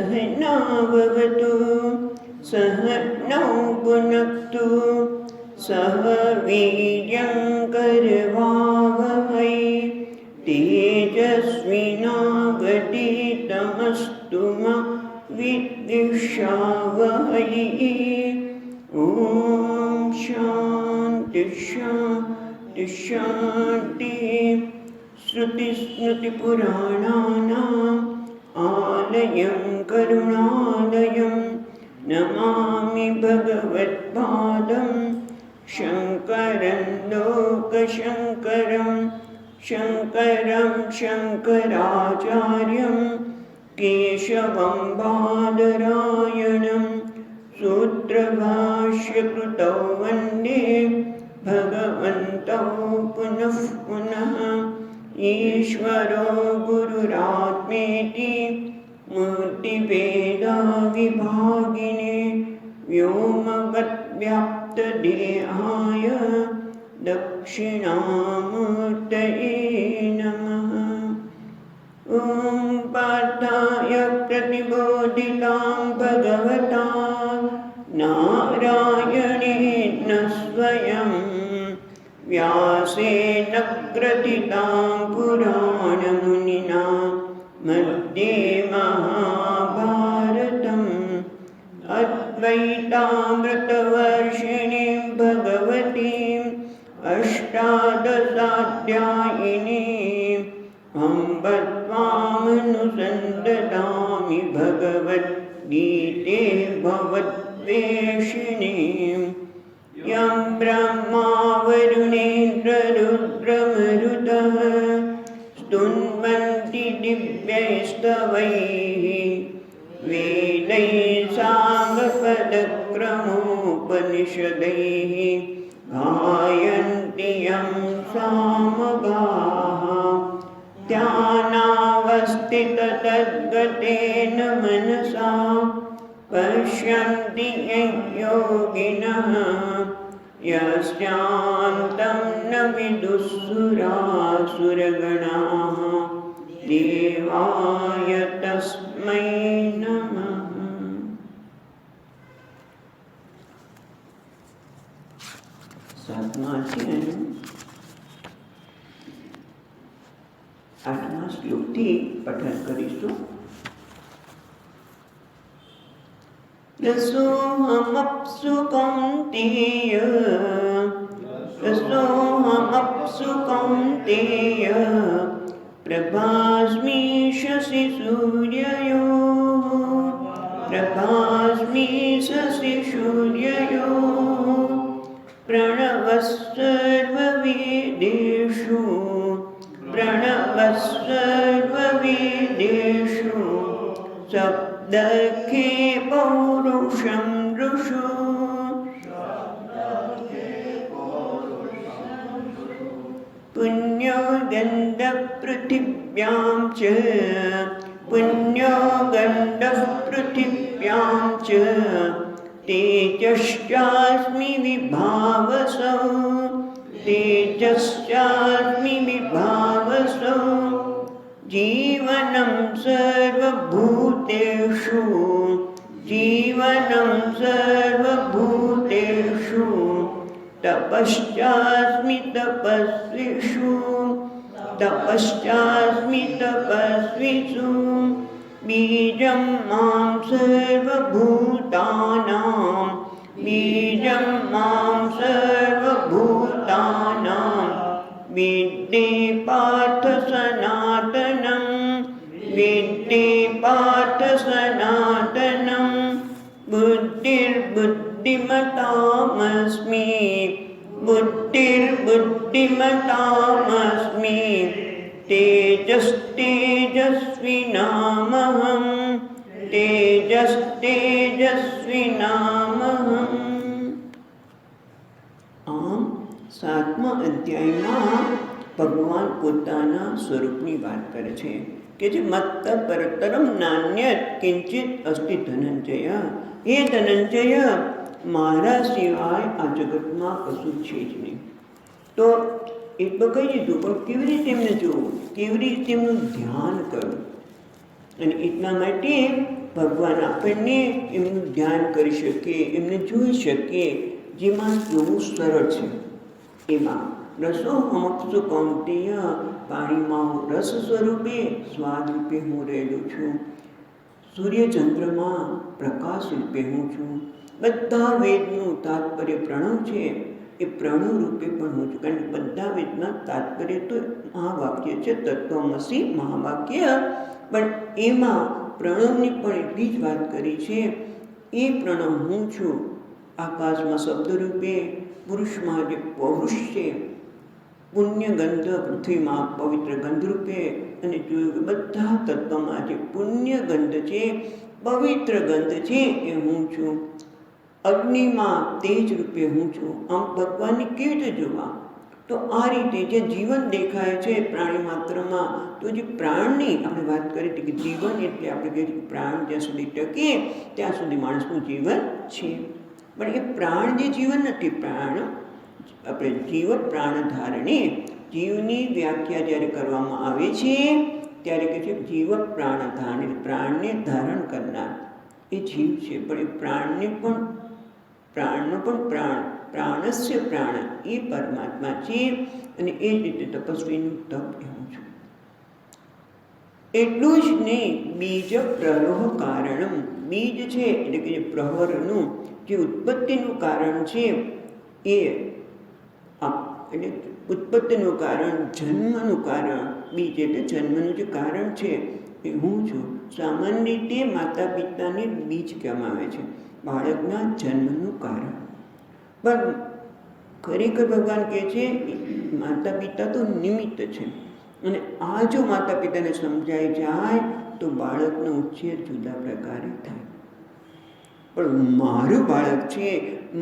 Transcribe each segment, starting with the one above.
सहनाववतु सहनौ भुनक्तु सह वीर्यङ्करवावहै तेजस्विनावधीतमस्तु मा विद्विषावहै। ॐ शान्ति शान्ति शान्तिः। श्रुतिस्मृतिपुराणानाम् आलयं करुणालयं नमामि भगवत्पादं शङ्करं लोकशङ्करं शङ्करं शङ्कराचार्यं केशवं बादरायणं सूत्रभाष्यकृतौ वन्दे भगवन्तौ पुनः पुनः। ईश्वरो गुरुरात्मेति मूर्तिभेदविभागिने व्योमवद्व्याप्तदेहाय दक्षिणामूर्तये नमः। ॐ पार्थाय प्रतिबोधितां भगवता नारायणेन स्वयं व्यासेन ग्रथितां पुराणमुनिना मध्ये महाभारतम् अद्वैतामृतवर्षिणीं भगवतीम् अष्टादशाध्यायिनीम् अम्ब त्वामनुसन्दधामि भगवद्गीते भवद्वेषिणीम्। यं ब्रह्मा वरुणेन्द्ररुद्रमरुतः स्तुन्वन्ति दिव्यैस्तवैः वेदैः सामपदक्रमोपनिषदैः गायन्ति यं सामगाः। ध्यानावस्थिततद्गतेन मनसा पश्यन्ति यं योगिनः यस्यान्तं न विदुःसुरासुरगणाः देवाय तस्मै नमः। सातमा अध्यायનું 8મા શ્લોકથી પઠન કરીશું। रसोऽहमप्सु कौन्तेय प्रभास्मि शशि सूर्ययोः प्रणवः सर्ववेदेषु शब्दखे पौरुषं ऋषु। पुण्यो गन्धपृथिव्यां च तेजश्चास्मि विभावसौ जीवनं सर्वभूतेषु तपश्चास्मि तपस्विषु बीजं मां सर्वभूतानां विद्धि पार्थ सनातनं बुद्धिर्बुद्धिमतामस्मि तेजस्तेजस्विनामहम्। આમ 7મા અધ્યાયમાં ભગવાન પોતાના સ્વરૂપની વાત કરે છે કે જે મત્ત પરતરમ નાન્યત કિંચિત અસ્તિ ધનંજય। હે ધનંજય, મારા સિવાય આ જગતમાં કશું છે જ નહીં। તો એટલું કહી દીધું, પણ કેવી રીતે એમને જોવું, કેવી રીતે એમનું ધ્યાન કરવું। અને એટલા માટે ભગવાન આપણને એમનું ધ્યાન કરી શકીએ, એમને જોઈ શકીએ, જેમાં જોવું સરળ છે. એમાં રસો હમક્ષુ કૌંતેય, પાણીમાં હું રસ સ્વરૂપે સ્વાદ રૂપે હું રહેલો છું. સૂર્ય ચંદ્રમાં પ્રકાશ રૂપે હું છું. બધા વેદનું તાત્પર્ય પ્રણવ છે, એ પ્રણવ રૂપે પણ હું છું. કારણ કે બધા વેદના તાત્પર્ય તો મહાવાક્ય છે, તત્વમસી મહાવાક્ય, પણ એમાં પ્રણવની પણ એટલી જ વાત કરી છે. એ પ્રણવ હું છું. આકાશમાં શબ્દ રૂપે, પુરુષમાં જે પૌરુષ છે, પુણ્ય ગંધ પૃથ્વીમાં પવિત્ર ગંધ રૂપે, અને જોયું કે બધા તત્વમાં જે પુણ્ય ગંધ છે, પવિત્ર ગંધ છે, એ હું છું. અગ્નિમાં તેજ રૂપે હું છું. આમ ભગવાનને કેવી રીતે જોવા? તો આ રીતે જે જીવન દેખાય છે પ્રાણી માત્રમાં, તો જે પ્રાણની આપણે વાત કરી હતી કે જીવન એટલે આપણે કહીએ છીએ પ્રાણ જ્યાં સુધી ટકે ત્યાં સુધી માણસનું જીવન છે. પણ એ પ્રાણ જે જીવન નથી, પ્રાણ આપણે જીવ પ્રાણ ધારણે, જીવની વ્યાખ્યા જ્યારે કરવામાં આવે છે ત્યારે કહે છે જીવ પ્રાણ ધારણે, પ્રાણને ધારણ કરનાર એ જીવ છે. પણ એ પ્રાણને પણ પ્રાણનો પણ પ્રાણસ્ય પ્રાણ એ પરમાત્મા છે. અને એ જ રીતે તપસ્વીનું તપ એવું છું. એટલું જ નહીં, બીજ પ્રરોહ કારણમ, બીજ છે એટલે કે જે પ્રહરનું જે ઉત્પત્તિનું કારણ છે, એ એટલે ઉત્પત્તિનું કારણ, જન્મનું કારણ, બીજ એટલે જન્મનું જે કારણ છે એ હું છું. સામાન્ય રીતે માતા પિતાને બીજ કહેવામાં આવે છે, બાળકના જન્મનું કારણ. પણ ખરેખર ભગવાન કહે છે માતા પિતા તો નિમિત્ત છે. અને આ જો માતા પિતાને સમજાઈ જાય તો બાળકનો ઉછેર જુદા પ્રકારે થાય. પણ મારું બાળક છે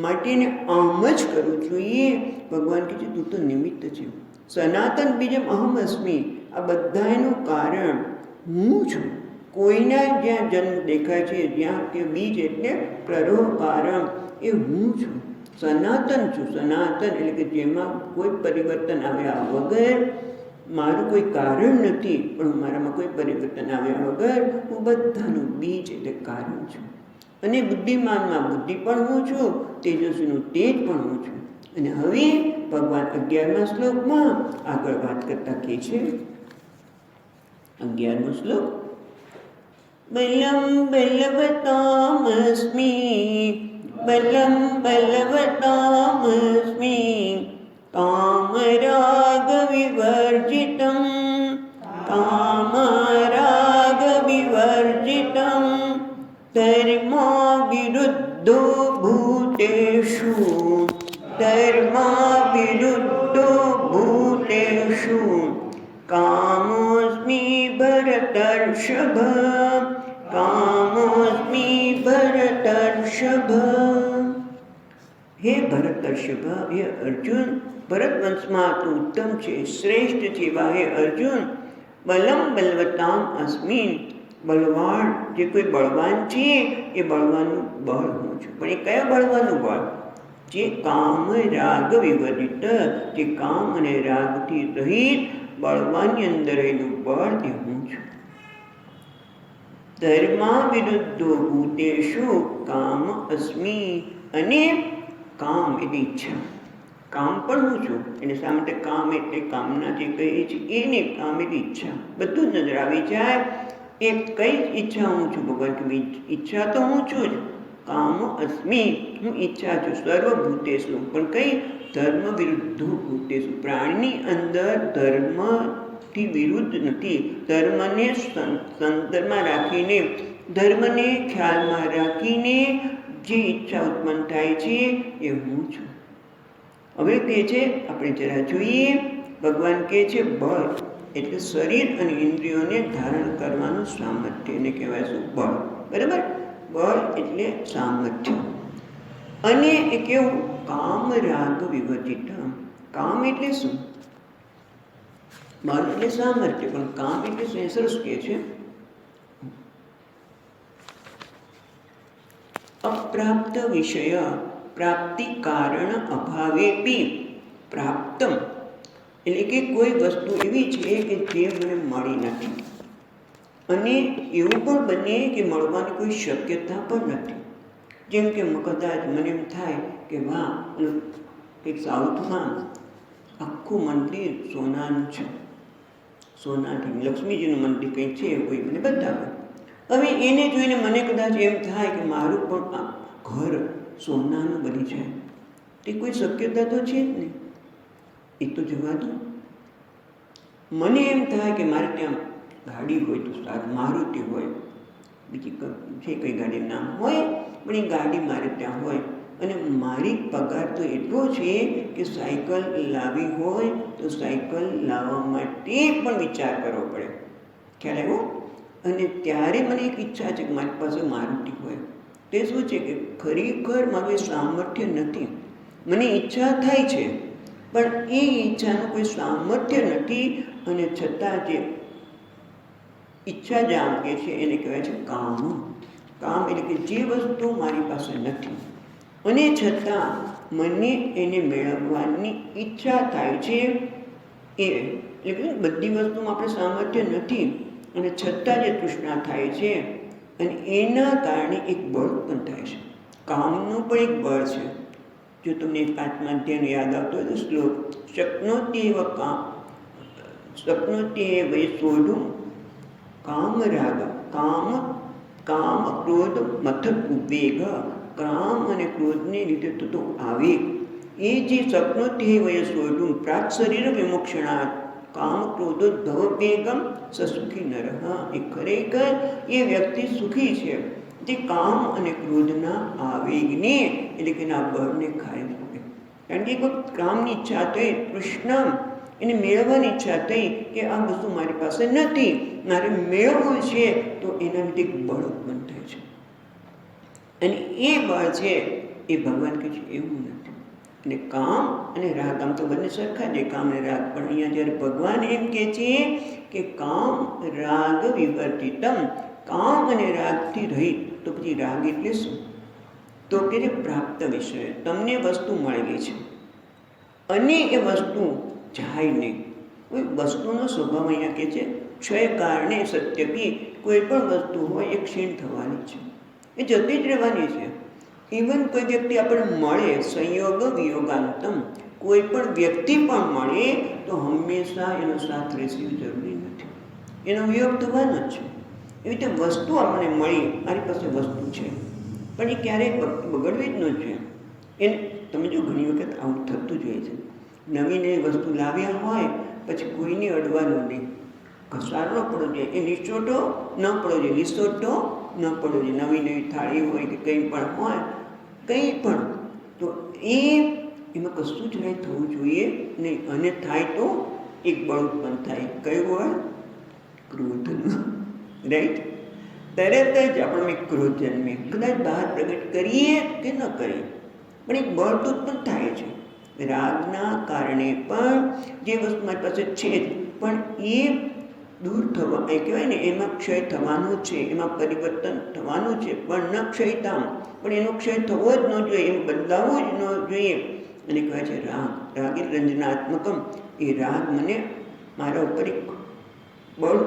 માટે એને આમ જ કરવું જોઈએ. ભગવાન કહે છે તું તો નિમિત્ત છે. સનાતન બીજમ અહમ અસ્મી, આ બધાનું કારણ હું છું. કોઈના જ્યાં જન્મ દેખાય છે, જ્યાં કે બીજ એટલે પ્રરોહ કારણ, એ હું છું. સનાતન છું. સનાતન એટલે કે જેમાં કોઈ પરિવર્તન આવ્યા વગર, મારું કોઈ કારણ નથી, પણ મારામાં કોઈ પરિવર્તન આવ્યા વગર હું બધાનું બીજ એટલે કારણ છું. અને બુદ્ધિમાનમાં બુદ્ધિ પણ હું છું, તેજસ્વીનું તેજ પણ હું છું. અને હવે ભગવાન 11મા શ્લોકમાં આગળ વાત કરતા કહે છે, 11મો શ્લોક, બલમ બલવતામસ્મી, બલમ બલવતામસ્મી, કામરાગ વિવર્જિતમ, કામરાગ વિવર્જિતમ, ધર્મા વિરુદ્ધો ભૂતેષુ, ધર્મા વિરુદ્ધો ભૂતેષુ, કામોસ્મી ભરતર્ષભ, કામોસ્મી ભરતર્ષભ. હે ભરતર્ષભ, હે અર્જુન, ભરત વંશમાં તું ઉત્તમ છે, શ્રેષ્ઠ છે. એવા હે અર્જુન, બલમ બલવતામ અસ્મિન, બળવાન જે કોઈ બળવાન છે એ બળવાનનું બળ હું છું. પણ એ કયા બળવાનનું બળ? જે કામ રાગ વિવર્જિત, જે કામ અને રાગથી રહિત બળવાનની અંદર રહેલું બળ એ હું છું. ધર્મા વિરુદ્ધો ભૂતેષુ કામ અસ્મિ, અને કામ એટલે ઈચ્છા, કામ પણ હું છું. એને શા માટે કામ એટલે કામના જે કહીએ છીએ એને કામ એટલે ઈચ્છા, બધું જ નજર આવી જાય. એ કઈ ઈચ્છા હું છું? ભગવાન કે ઈચ્છા તો હું છું જ. કામ અસ્મિ, હું ઈચ્છા છું. સર્વભૂતેષુ, પણ કઈ? ધર્મ વિરુદ્ધો ભૂતેષુ, પ્રાણની અંદર ધર્મથી વિરુદ્ધ નથી. ધર્મને સંદર્ભમાં રાખીને, ધર્મને ખ્યાલમાં રાખીને જે ઈચ્છા ઉત્પન્ન થાય છે એ હું છું. હવે કહે છે, આપણે જરા જોઈએ, ભગવાન કહે છે બળ એટલે શરીર અને ઇન્દ્રિયોને ધારણ કરવાનું સામર્થ્ય, એને કહેવાય શું? બળ. બરાબર? બળ એટલે સામર્થ્ય. અને એ કેવું? કામ રાગ વિવર્જિત. કામ એટલે શું? બળ એટલે સામર્થ્ય, પણ કામ એટલે શું? સરસ કહે છે, અપ્રાપ્ત વિષય પ્રાપ્તિ કારણ અભાવે બી પ્રાપ્તમ, એટલે કે કોઈ વસ્તુ એવી છે કે જે મને મળી નથી. અને એવું પણ બને કે મળવાની કોઈ શક્યતા પણ નથી. જેમ કે કદાચ મને એમ થાય કે વાહ, એક સાઉથમાં આખું મંદિર સોનાનું છે, સોનાથી લક્ષ્મીજીનું મંદિર કંઈ છે એવું કોઈ મને બતાવે. હવે એને જોઈને મને કદાચ એમ થાય કે મારું પણ આ ઘર સોનાનું બની જાય, તે કોઈ શક્યતા તો છે જ નહીં. એ તો જવા દો. મને એમ થાય કે મારે ત્યાં ગાડી હોય તો સારું, મારુતિ હોય, બીજી છે કઈ ગાડી નામ હોય, પણ એ ગાડી મારે ત્યાં હોય. અને મારી પગાર તો એટલો છે કે સાયકલ લાવી હોય તો સાયકલ લાવવા માટે પણ વિચાર કરવો પડે. ખ્યાલ આવ્યો? અને ત્યારે મને એક ઈચ્છા છે કે મારી પાસે મારુતિ હોય. તે શું છે કે ખરેખર મારું એ સામર્થ્ય નથી. મને ઈચ્છા થાય છે પણ એ ઈચ્છાનું કોઈ સામર્થ્ય નથી. અને છતાં જે ઈચ્છા જામ કે છે એને કહેવાય છે કામ. કામ એટલે કે જે વસ્તુ મારી પાસે નથી અને છતાં મને એને મેળવવાની ઈચ્છા થાય છે. એ એટલે બધી વસ્તુમાં આપણે સામર્થ્ય નથી અને છતાં જે તૃષ્ણા થાય છે અને એના કારણે એક બળ ઉત્પન્ન થાય છે. કામનું પણ એક બળ છે. જો તમને 5મા અધ્યાયનો યાદ આવતો હોય તો શ્લોક, શક્નોત્યેવ કામ શક્નોત્યેવ સોઢું કામ રાગ કામ ક્રોધ મથક ઉદ્વેગ. કામ અને ક્રોધને લીધે થતો આવેગ, એ જે શક્નોત્યેવ સોઢું પ્રાક શરીર વિમોક્ષણાत् કામ ક્રોધોદ્ભવ વેગમ સસુખી નરઃ. એ ખરેખર એ વ્યક્તિ સુખી છે જે કામ અને ક્રોધના આવેગને એટલે કે એના બળને ખાઈ શકે. કારણ કે એક વખત કામની ઈચ્છા થઈ, કૃષ્ણ એને મેળવવાની ઈચ્છા થઈ કે આ વસ્તુ મારી પાસે નથી, મારે મેળવવું છે, તો એના લીધે એક બળ ઉત્પન્ન થાય છે. અને એ બળ છે એ ભગવાન કહે છે એવું નથી. અને કામ અને રાગ, આમ તો બંને સરખા છે, કામ અને રાગ, પણ અહીંયા જ્યારે ભગવાન એમ કહે છે કે કામ રાગ વિવર્તિતમ, કામ અને રાગથી રહિત. તો પછી રાગ એટલે શું? તો કે જે પ્રાપ્ત વિષય, તમને વસ્તુ મળેલી છે અને એ વસ્તુ જાય નહીં. કોઈ વસ્તુનો સ્વભાવ અહીંયા કહે છે ક્ષય કારણે સત્યપી, કોઈ પણ વસ્તુ હોય એ ક્ષીણ થવાની છે, એ જતી જ રહેવાની છે. ઇવન કોઈ વ્યક્તિ આપણને મળે, સંયોગ વિયોગાંતમ, કોઈ પણ વ્યક્તિ પણ મળે તો હંમેશા એનો સાથ રહેશે એવું જરૂરી નથી, એનો વિયોગ થવાનો જ છે. એવી રીતે વસ્તુ આપણને મળી, મારી પાસે વસ્તુ છે પણ એ ક્યારેય બગડવી જ ન જોઈએ. એને તમે જો ઘણી વખત આવું થતું જ હોય છે, નવી નવી વસ્તુ લાવ્યા હોય પછી કોઈને અડવાનું નહીં, ઘસારો ન પડવો જોઈએ, એ લીસોટો ન પડવો જોઈએ, લીસોટો ન પડવો જોઈએ. નવી નવી થાળી હોય કે કંઈ પણ હોય, કંઈ પણ, તો એમાં કશું જ નહીં થવું જોઈએ નહીં. અને થાય તો એક બળ ઉત્પન્ન થાય. કયું બળ? ક્રોધનું. રાઈટ? તરત જ આપણને ક્રોધ જન્મે, કદાચ બહાર પ્રગટ કરીએ કે ન કરીએ પણ એક બળ તો ઉત્પન્ન થાય છે. રાગના કારણે પણ જે વસ્તુ મારી પાસે છે પણ એ દૂર થવા, એ કહેવાય ને એમાં ક્ષય થવાનું છે, એમાં પરિવર્તન થવાનું છે, પણ ન ક્ષયતામ, પણ એનો ક્ષય થવો જ ન જોઈએ, એમ બદલાવવું જ ન જોઈએ. અને કહેવાય છે રાગ. રાગ એટલે રંજનાત્મકમ. એ રાગ મને મારા ઉપર એક બળ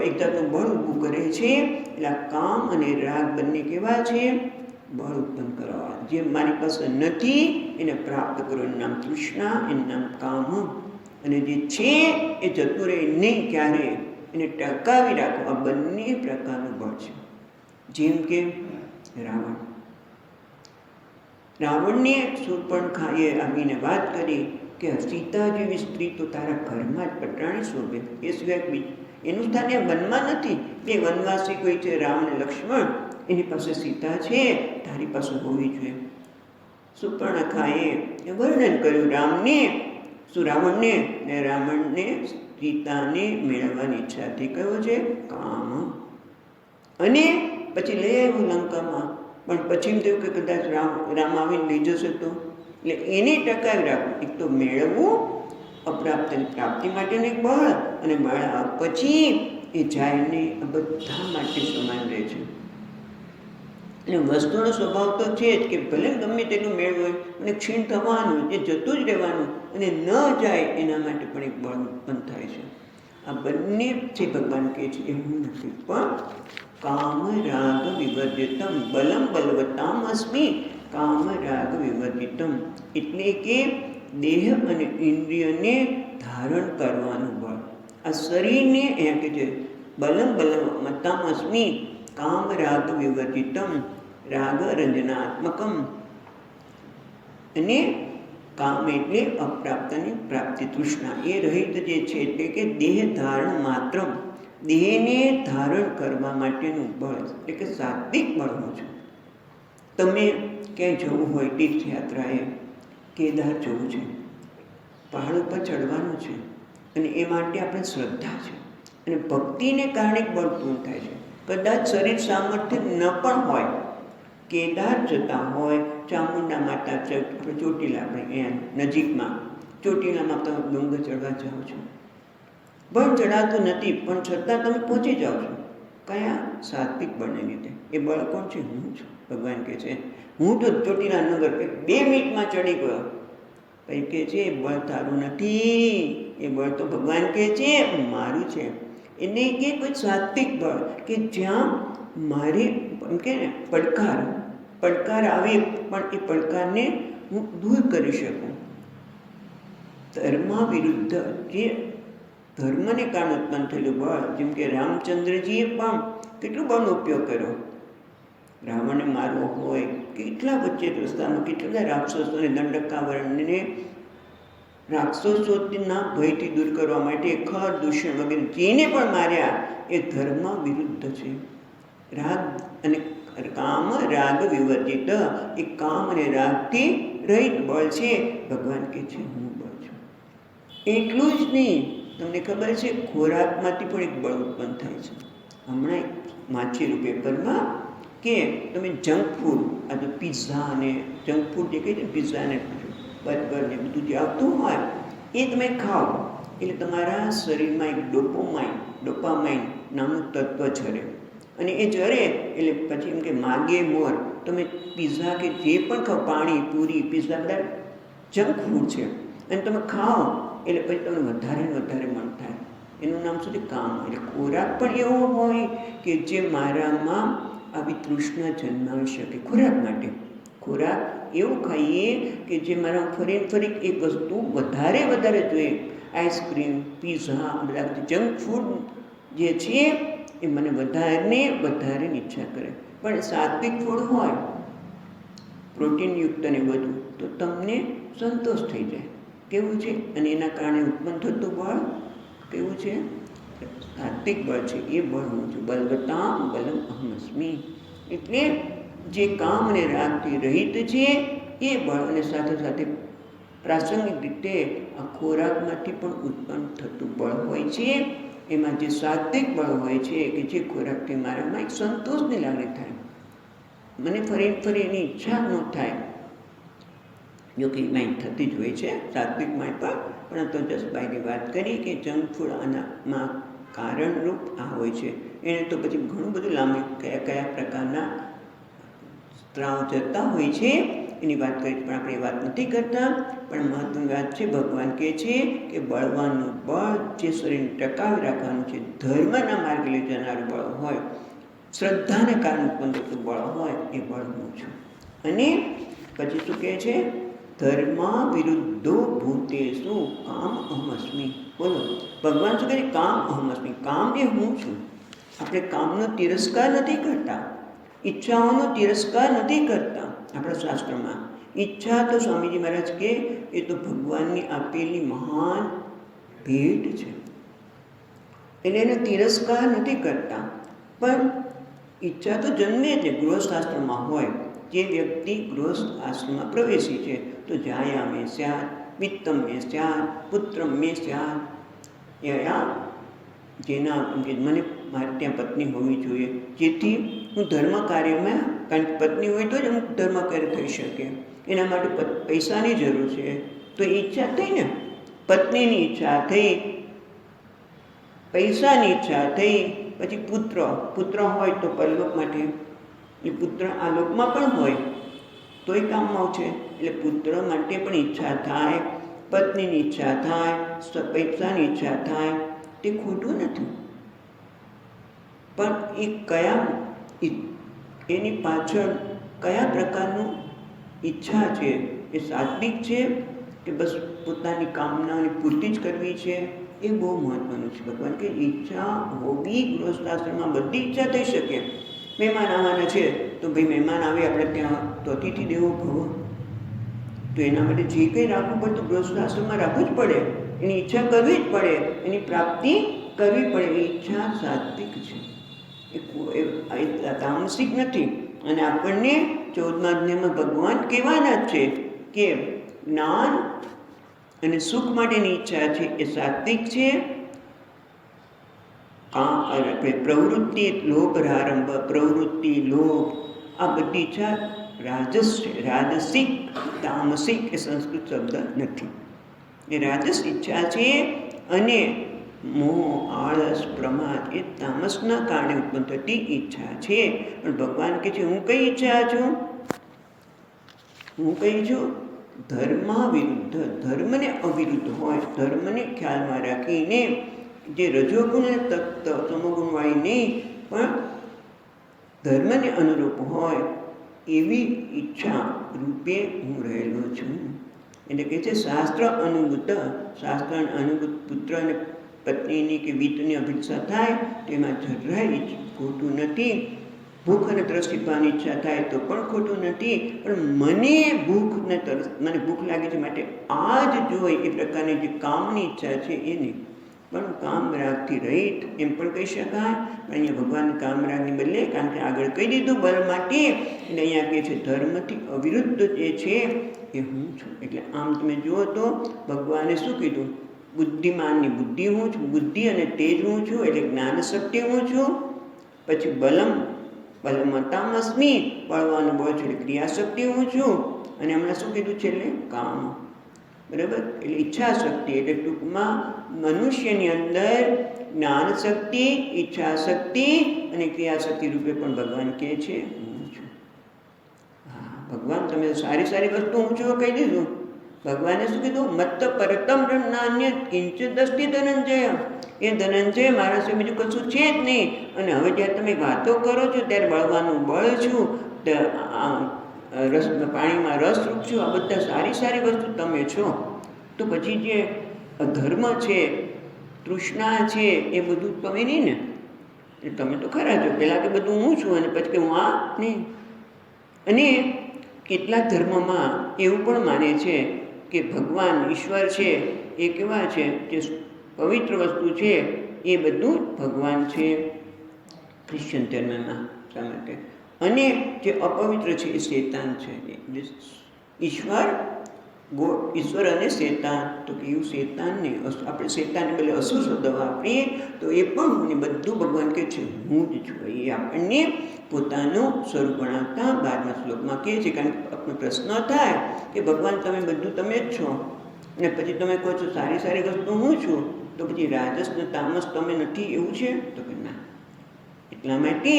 એક જાતનું બળ ઊભું કરે છે. એટલે આ કામ અને રાગ બંને કેવા છે? બળ ઉત્પન્ન કરવા. જે મારી પાસે નથી એને પ્રાપ્ત કરો, એનું નામ તૃષ્ણા, એનું નામ કામ. અને જે છે એ જતું રહે નહીં ક્યારે, એને ટકાવી રાખો. આ બંને પ્રકારનું બળ છે. જેમ કે રાવણને શૂર્પણખાએ આવીને વાત કરી કે સીતા જેવી સ્ત્રી તો તારા ઘરમાં જ પટરાણી શોભે, એ સિવાય બીજું એનું સ્થાન એ વનમાં નથી. બે વનવાસી કોઈ છે, રામ અને લક્ષ્મણ, એની પાસે સીતા છે, તારી પાસે હોવી જોઈએ. શૂર્પણખાએ વર્ણન કર્યું રામને, રાવણને, ને રાવણને સીતાને મેળવવાની ઈચ્છાથી કયો છે? કામ. અને પછી લઈ આવ્યું લંકામાં, પણ પછી એમ થયું કે કદાચ રામ આવીને લઈ જશે તો, એટલે એને ટકાવી રાખવું. એક તો મેળવવું, અપ્રાપ્તની પ્રાપ્તિ માટેનું એક બળ, અને મળ્યા પછી એ જાય નહીં, આ બધા માટે સમાન રહે છે. અને વસ્તુનો સ્વભાવ તો છે જ કે ભલે ગમે તેટલું મેળવું હોય અને ક્ષીણ થવાનું, એ જતું જ રહેવાનું, અને ન જાય એના માટે પણ એક બળ ઉત્પન્ન થાય છે. આ બંને છે ભગવાન કહે છે એવું નથી, પણ કામ રાગ વિવર્જિતમ બલમ બલવતામ અસ્મિ કામ રાગ વિવર્જિતમ, એટલે કે દેહ અને ઇન્દ્રિયને ધારણ કરવાનું બળ. આ શરીરને અહીંયા કે છે બલમ બલવતામ અસ્મિ કામ રાગ વિવર્જિતમ રાગ રંજનાત્મકમ, અને કામ એટલે અપ્રાપ્તની પ્રાપ્તિ તૃષ્ણા એ રહિત જે છે, એટલે કે દેહ ધારણ માત્ર, દેહને ધારણ કરવા માટેનું બળ, એટલે કે સાત્વિક બળનું છે. તમે ક્યાંય જવું હોય તીર્થયાત્રાએ, કેદાર જવું છે, પહાડ ઉપર ચડવાનું છે, અને એ માટે આપણે શ્રદ્ધા છે અને ભક્તિને કારણે બળ પૂર્ણ થાય છે. કદાચ શરીર સામર્થ્ય ન પણ હોય, કેદાર જતા હોય, ચામુંડા માતા ચોટીલા, આપણે અહીંયા નજીકમાં ચોટીલામાં તમે ડુંગર ચડવા જાઓ છો, બળ ચડાતું નથી પણ છતાં તમે પહોંચી જાઓ છો. કયા? સાત્વિક બળને લીધે. એ બળ કોણ છે? હું છું. ભગવાન કહે છે હું તો ચોટીલા નગર 2 મિનિટમાં ચડી ગયો. પછી કહે છે એ બળ તારું નથી, એ બળ તો ભગવાન કહે છે મારું છે. એને કે કોઈ સાત્વિક બળ કે જ્યાં મારે એમ કે ને પડકાર આવે પણ એ પડકારને હું દૂર કરી શકું. ધર્મ વિરુદ્ધ જે ધર્મને કારણે ઉત્પન્ન થયેલું બળ, જેમ કે રામચંદ્રજીએ પણ કેટલું બળનો ઉપયોગ કર્યો. રાવણને મારવો હોય, કેટલા વચ્ચે રસ્તામાં કેટલા રાક્ષસોને દંડકાવરણને રાક્ષસોના ભયથી દૂર કરવા માટે ખર દૂષણ વગેરે જેને પણ માર્યા એ ધર્મ વિરુદ્ધ છે. રાગ અને કામ રાગ વિવર્જિત, એ કામ અને રાગથી રહિત બળ છે. ભગવાન કહે છે હું બળ છું. એટલું જ નહીં, તમને ખબર છે ખોરાકમાંથી પણ એક બળ ઉત્પન્ન થાય છે. હમણાં એક વાંચેલું પેપરમાં કે તમે જંક ફૂડ, આ તો પિઝા અને જંક ફૂડ જે કહે છે, પિઝા ને બર્ગર ને બધું જે આવતું હોય એ તમે ખાઓ એટલે તમારા શરીરમાં એક ડોપામાઇન નામનું તત્વ ઝરે, અને એ ઝરે એટલે પછી એમ કે માગે મોર. તમે પિઝા કે જે પણ ખાઓ, પાણી પૂરી પિઝા બધા જંક ફૂડ છે, અને તમે ખાઓ એટલે પછી તમને વધારે ને વધારે મન થાય. એનું નામ શું છે? કામ. એટલે ખોરાક પણ એવો હોય કે જે મારામાં આવી તૃષ્ણા જન્માવી શકે. ખોરાક માટે ખોરાક એવું ખાઈએ કે જે મારા ફરી એક વસ્તુ વધારે જોઈએ. આઈસ્ક્રીમ, પિઝા, બધા જંક ફૂડ જે છે એ મને વધારે ઈચ્છા કરે. પણ સાત્વિક ફૂડ હોય, પ્રોટીનયુક્ત ને બધું, તો તમને સંતોષ થઈ જાય. કેવું છે? અને એના કારણે ઉત્પન્ન થતું બળ કેવું છે? સાત્વિક બળ છે. એ બળ હું છું. બલવતામ બલમ અહમસ્મિ, એટલે જે કામ અને રાગથી રહિત છે એ બળ, અને સાથે સાથે પ્રાસંગિક રીતે આ ખોરાકમાંથી પણ ઉત્પન્ન થતું બળ હોય છે. એમાં જે સાત્વિક બળ હોય છે કે જે ખોરાકથી મારામાં એક સંતોષની લાગણી થાય, મને ફરી એની ઈચ્છા ન થાય. જો કે એમાં થતી જ હોય છે સાત્વિકમાં પણ તો જસભાઈની વાત કરી કે જંક ફૂડ આનામાં કારણરૂપ આ હોય છે. એને તો પછી ઘણું બધું લાંબી કયા પ્રકારના સ્ત્રાવ જતા હોય છે એની વાત કરી, પણ આપણે એ વાત નથી કરતા. પણ મહત્વની વાત છે, ભગવાન કહે છે કે બળવાનું બળ જે શરીરને ટકાવી રાખવાનું છે, ધર્મના માર્ગે લઈ જનારું બળ હોય, શ્રદ્ધાને કારણે ઉત્પન્ન થતું બળ હોય, એ બળ હું છું. અને પછી શું કહે છે? ધર્મ વિરુદ્ધો ભૂતેષુ કામ અહમસ્મિ. બોલો, ભગવાન શું કહે છે? કામ અહમસ્મિ. કામ એ હું છું. આપણે કામનો તિરસ્કાર નથી કરતા, ઈચ્છાઓનો તિરસ્કાર નથી કરતા. આપણા શાસ્ત્રમાં ઈચ્છા તો સ્વામીજી મહારાજ કે એ તો ભગવાનની આપેલી મહાન ભેટ છે, એટલે એનો તિરસ્કાર નથી કરતા. પણ ઈચ્છા તો જન્મે છે. ગૃહસ્થાશ્રમમાં હોય, જે વ્યક્તિ ગૃહસ્થ આશ્રમમાં પ્રવેશી છે તો જાયા મેં સ્યાત, વિત્તમ મેં સ્યાત, પુત્રમ મેં સ્યાત. જેના મને મારે ત્યાં પત્ની હોવી જોઈએ, જેથી હું ધર્મ કાર્યમાં, કારણ કે પત્ની હોય તો જ અમુક ધર્મ કાર્ય થઈ શકે. એના માટે પૈસાની જરૂર છે. તો ઈચ્છા થઈ ને, પત્નીની ઈચ્છા થઈ, પૈસાની ઈચ્છા થઈ, પછી પુત્ર હોય તો પરલોક માટે, એ પુત્ર આ લોકમાં પણ હોય તોય કામમાં છે. એટલે પુત્ર માટે પણ ઈચ્છા થાય, પત્નીની ઈચ્છા થાય, પૈસાની ઈચ્છા થાય, તે ખોટું નથી, પણ એ કયા એની પાછળ કયા પ્રકારનું ઈચ્છા છે? એ સાત્વિક છે કે બસ પોતાની કામનાની પૂર્તિ જ કરવી છે? એ બહુ મહત્વનું છે. ભગવાન કે ઈચ્છા હોવી ગૃહસ્થાશ્રમમાં બધી ઈચ્છા થઈ શકે. મહેમાન આવવાના છે તો ભાઈ મહેમાન આવે આપણે ત્યાં તો અતિથિ દેવો ભવ, તો એના માટે જે કંઈ રાખવું પડે તો ગૃહસ્થાશ્રમમાં રાખવું જ પડે, એની ઈચ્છા કરવી જ પડે, એની પ્રાપ્તિ કરવી પડે. એ ઈચ્છા સાત્વિક છે, એ તામસિક નથી. અને આપણને 14મા અધ્યાયમાં ભગવાન કહેવાના જ છે કે જ્ઞાન અને સુખ માટેની ઈચ્છા છે એ સાત્વિક છે. પ્રવૃત્તિ, લોભ, પ્રારંભ, પ્રવૃત્તિ, લોભ, આ બધી ઈચ્છા રાજસ છે. રાજસિક, તામસિક એ સંસ્કૃત શબ્દ નથી. એ રાજસ ઈચ્છા છે. અને મોહ, આળસ, પ્રમાદ એ તામસના કારણે ઉત્પન્ન થતી ઈચ્છા છે. પણ ભગવાન કહે છે હું કઈ ઈચ્છા છું? હું કઈ છું? ધર્મ વિરુદ્ધ, ધર્મને અવિરુદ્ધ હોય, ધર્મને ખ્યાલમાં રાખીને જે રજોગુણ અને તમોગુણવાળી નહીં પણ ધર્મને અનુરૂપ હોય એવી ઈચ્છા રૂપે હું રહેલો છું. એટલે કહે છે શાસ્ત્ર અનુભૂત, શાસ્ત્ર અનુભૂત પુત્ર અને પત્નીની કે વિત્તની અભિચ્છા થાય તેમાં જરાય ખોટું નથી. ભૂખ અને તરસ છીપવાની ઈચ્છા થાય તો પણ ખોટું નથી. પણ મને ભૂખ ને તરસ, મને ભૂખ લાગે છે માટે આ જ જોઈ એ પ્રકારની જે કામની ઈચ્છા છે એ નહીં. પણ કામ રાગથી રહિત એમ પણ કહી શકાય. પણ અહીંયા ભગવાન કામ રાગની બદલે, કારણ કે આગળ કહી દીધું બળ માટે, એટલે અહીંયા કહે છે ધર્મથી અવિરુદ્ધ જે છે એ હું છું. એટલે આમ તમે જુઓ તો ભગવાને શું કીધું? બુદ્ધિમાનની બુદ્ધિ હું છું, બુદ્ધિ અને તેજ હું છું, એટલે જ્ઞાન શક્તિ હું છું. પછી બલમતામસ્મી, બળવાનું બળ છે એટલે ક્રિયાશક્તિ હું છું. અને હમણાં શું કીધું છે? એટલે કામ, બરાબર? એટલે ઈચ્છા શક્તિ, એટલે ટૂંકમાં મનુષ્યની અંદર જ્ઞાન શક્તિ, ઈચ્છા શક્તિ અને ક્રિયાશક્તિ રૂપે પણ ભગવાન કહે છે હું છું. હા, ભગવાન તમે સારી સારી વસ્તુ હું છું કહી દીધું. ભગવાને શું કીધું? મત્ત પરતમ નાન્ય કિંચિત અસ્તિ ધનંજય. એ ધનંજય મારા સિવાય બીજું કશું છે જ નહીં. અને હવે જ્યારે તમે વાતો કરો છો ત્યારે બળવાનું બળ છું, પાણીમાં રસરૂપ છું, આ બધા સારી સારી વસ્તુ તમે છો. તો પછી જે અધર્મ છે, તૃષ્ણા છે, એ બધું તમે નહીં ને? એટલે તમે તો ખરા છો. પહેલાં કે બધું હું છું અને પછી કે હું આ નહીં. અને કેટલાક ધર્મમાં એવું પણ માને છે કે ભગવાન ઈશ્વર છે એ કેવા છે? જે પવિત્ર વસ્તુ છે એ બધું ભગવાન છે ક્રિશ્ચન ધર્મમાં. શા માટે? અને જે અપવિત્ર છે એ શેતાન છે. ઈશ્વર અને શેતાન, તો કે એવું શેતાનને આપણે શેતાનને બદલે અસુર શબ્દ વાપરીએ તો એ પણ મને બધું ભગવાન કહે છે હું જ છું. એ આપણને પોતાનું સ્વરૂપ ગણાવતા 12મા શ્લોકમાં કહે છે. કારણ કે આપણો પ્રશ્ન થાય કે ભગવાન તમે બધું તમે જ છો અને પછી તમે કહો છો સારી સારી વસ્તુ હું છું, તો પછી રાજસ ને તામસ તમે નથી એવું છે? તો કે ના. એટલા માટે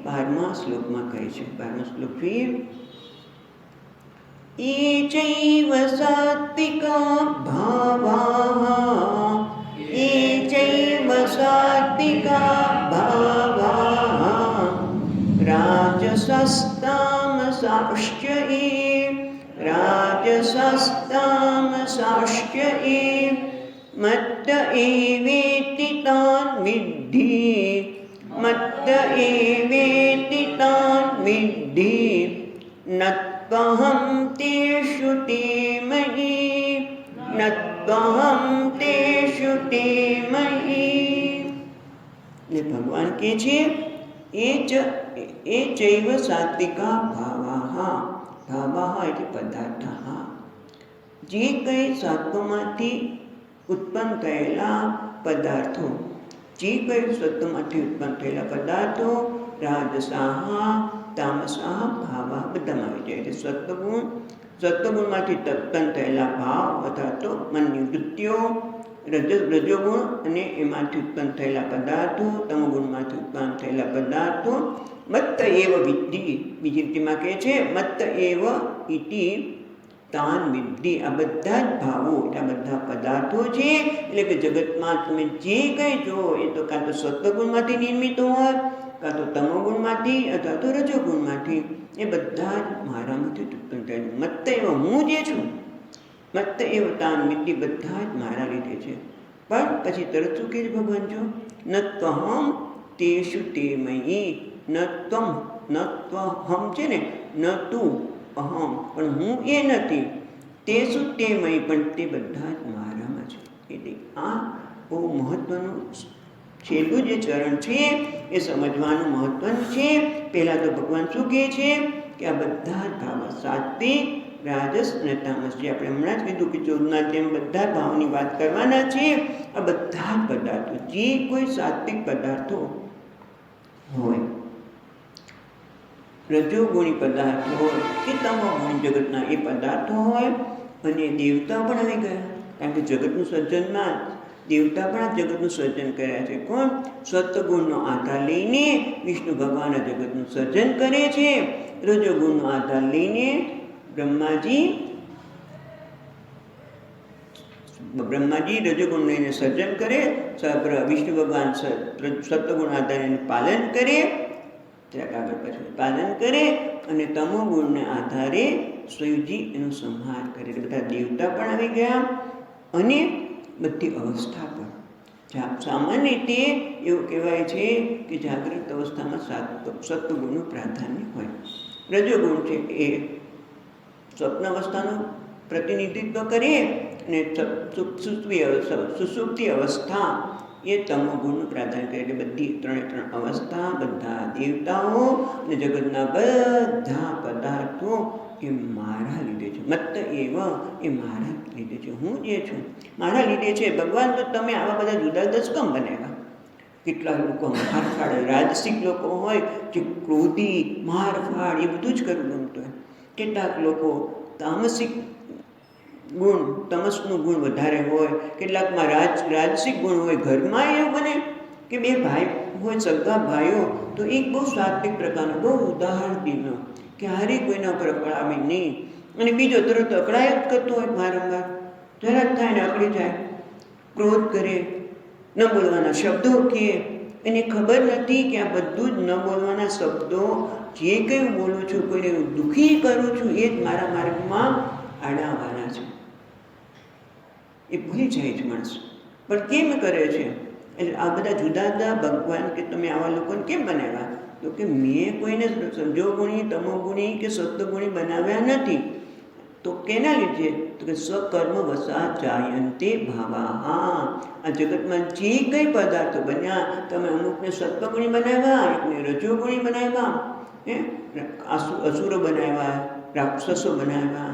12મા શ્લોકમાં કહે છે, 12મો શ્લોક જોઈએ. એ ચૈવ સાત્વિકા ભાવાઃ, એ ચૈવ સાત્વિકા ભાવાઃ, રાજસસ્તામસાશ્ચ એ, રાજસસ્તામસાશ્ચ એ, મત્ત એવેતિ તાન વિદ્ધિ, મત્ત એવેતિ તાન વિદ્ધિ, નત્વહં તેષુ તે મયી, નત્વહં તેષુ તે મયી. ને ભગવાન કહે છે એ ચૈવ સાત્વિકા ભાવાઃ, ભાવાઃ એટલે પદાર્થઃ. જે કંઈ સાત્વમાંથી ઉત્પન્ન થયેલા પદાર્થો, જે કંઈ સત્વમાંથી ઉત્પન્ન થયેલા પદાર્થો, રાજસાહ, તામસાહ, ભાવાહ બધામાં આવી જાય. એટલે સત્વગુણમાંથી ઉત્પન્ન થયેલા ભાવ અથવા તો મનની વૃત્તિઓ, રજોગુણ અને એમાંથી ઉત્પન્ન થયેલા પદાર્થો, તમોગુણમાંથી ઉત્પન્ન થયેલા પદાર્થો, મત્ત એવ વિદ્ધિ. બીજી રીતિમાં કહે છે મત્ત એવ ઇતિ તાન વિદ્ધિ, આ બધા જ ભાવો, આ બધા પદાર્થો છે. એટલે કે જગતમાં તમે જે કંઈ જો એ તો કાં તો સત્વગુણમાંથી નિર્મિત હોય, કાં તો તમોગુણમાંથી અથવા તો રજોગુણમાંથી. એ બધા જ મારામાંથી ઉત્પન્ન થાય. મત્ત એવો હું જે છું, મત્ત એવો તાન વિદ્ધિ, બધા જ મારા લીધે છે. પણ પછી તરત શું કહે છે ભગવાન? જો ન ત્વહમ તેષુ તે મયી, ન ત્વમ, ન ત્વહમ છે ને, ન તું અહમ, પણ હું એ નથી. તેષુ તે મયી, પણ તે બધા જ મારામાં છે. એટલે આ બહુ મહત્વનું છેલ્લું જે ચરણ છે એ સમજવાનું મહત્વનું છે. પહેલાં તો ભગવાન શું કહે છે કે આ બધા જ ભાવ, સાત્વિક, રાજસ અને તામસ, જે આપણે હમણાં જ કીધું કે ચોદના તેમ બધા ભાવની વાત કરવાના છે. આ બધા જ પદાર્થો, જે કોઈ સાત્વિક પદાર્થો હોય, રજોગુણી પદાર્થો હોય કે તમોગુણી જગતના એ પદાર્થો હોય. અને દેવતા પણ આવી ગયા, કારણ કે જગતનું સર્જનમાં દેવતા પણ આ જગતનું સર્જન કર્યા છે. કોણ? સત્વગુણનો આધાર લઈને વિષ્ણુ ભગવાન આ જગતનું સર્જન કરે છે. રજોગુણનો આધાર લઈને બ્રહ્માજી રજોગુણ લઈને સર્જન કરે, વિષ્ણુ ભગવાન સત્વગુણ આધાર એનું પાલન કરે, આગળ પછી પાલન કરે, અને તમોગુણને આધારે શિવજી એનો સંહાર કરે. એટલે બધા દેવતા પણ આવી ગયા અને બધી અવસ્થા પણ. સામાન્ય રીતે એવું કહેવાય છે કે જાગૃત અવસ્થામાં સત્વગુણનું પ્રાધાન્ય હોય. રજોગુણ છે એ સ્વપ્ન અવસ્થાનું પ્રતિનિધિત્વ કરે, અને સુષુપ્તિ અવસ્થા એ તમોગુણનું પ્રાધાન્ય કરે. એટલે બધી ત્રણ અવસ્થા, બધા દેવતાઓ અને જગતના બધા પદાર્થો એ મારા લીધે છે. મત્ત એવ, એ મારા લીધે છે. હું જે છું મારા લીધે છે. ભગવાન તો તમે આવા બધા જુદા જુદા કમ બનાવ્યા? કેટલાક લોકો મારફાડ, રાજસિક લોકો હોય જે ક્રોધી, મારફાડ એ બધું જ કરવું ગમતું હોય. કેટલાક લોકો તામસિક ગુણ, તમસનું ગુણ વધારે હોય. કેટલાકમાં રાજસિક ગુણ હોય. ઘરમાં એવું બને કે બે ભાઈ હોય, સગા ભાઈઓ, તો એક બહુ સાત્વિક પ્રકારનો, બહુ ઉદાહરણ દિલનો, ક્યારેય કોઈના પર અકળાવે નહીં, અને બીજો તરત અકળાય જ કરતો હોય વારંવાર. જરાક થાય ને અકળી જાય, ક્રોધ કરે, ન બોલવાના શબ્દો કહે. એને ખબર નથી કે આ બધું જ ન બોલવાના શબ્દો, જે કંઈ બોલું છું, કોઈને દુઃખી કરું છું, એ જ મારા માર્ગમાં આડાવાના છે. એ ભૂલી જાય છે માણસ. પણ કેમ કરે છે? એટલે આ બધા જુદા જુદા ભગવાન કે તમે આવા લોકોને કેમ બનાવ્યા? તો કે મેં કોઈને રજોગુણી, તમોગુણી કે સત્વગુણી બનાવ્યા નથી. તો કેના લીધે? તો કે સ્વકર્મ વસા જાયંતે ભાવાહા. આ જગતમાં જે કંઈ પદાર્થો બન્યા, તમે અમુકને સત્વગુણી બનાવ્યા, એકને રજોગુણી બનાવ્યા, અસુરો બનાવ્યા, રાક્ષસો બનાવ્યા,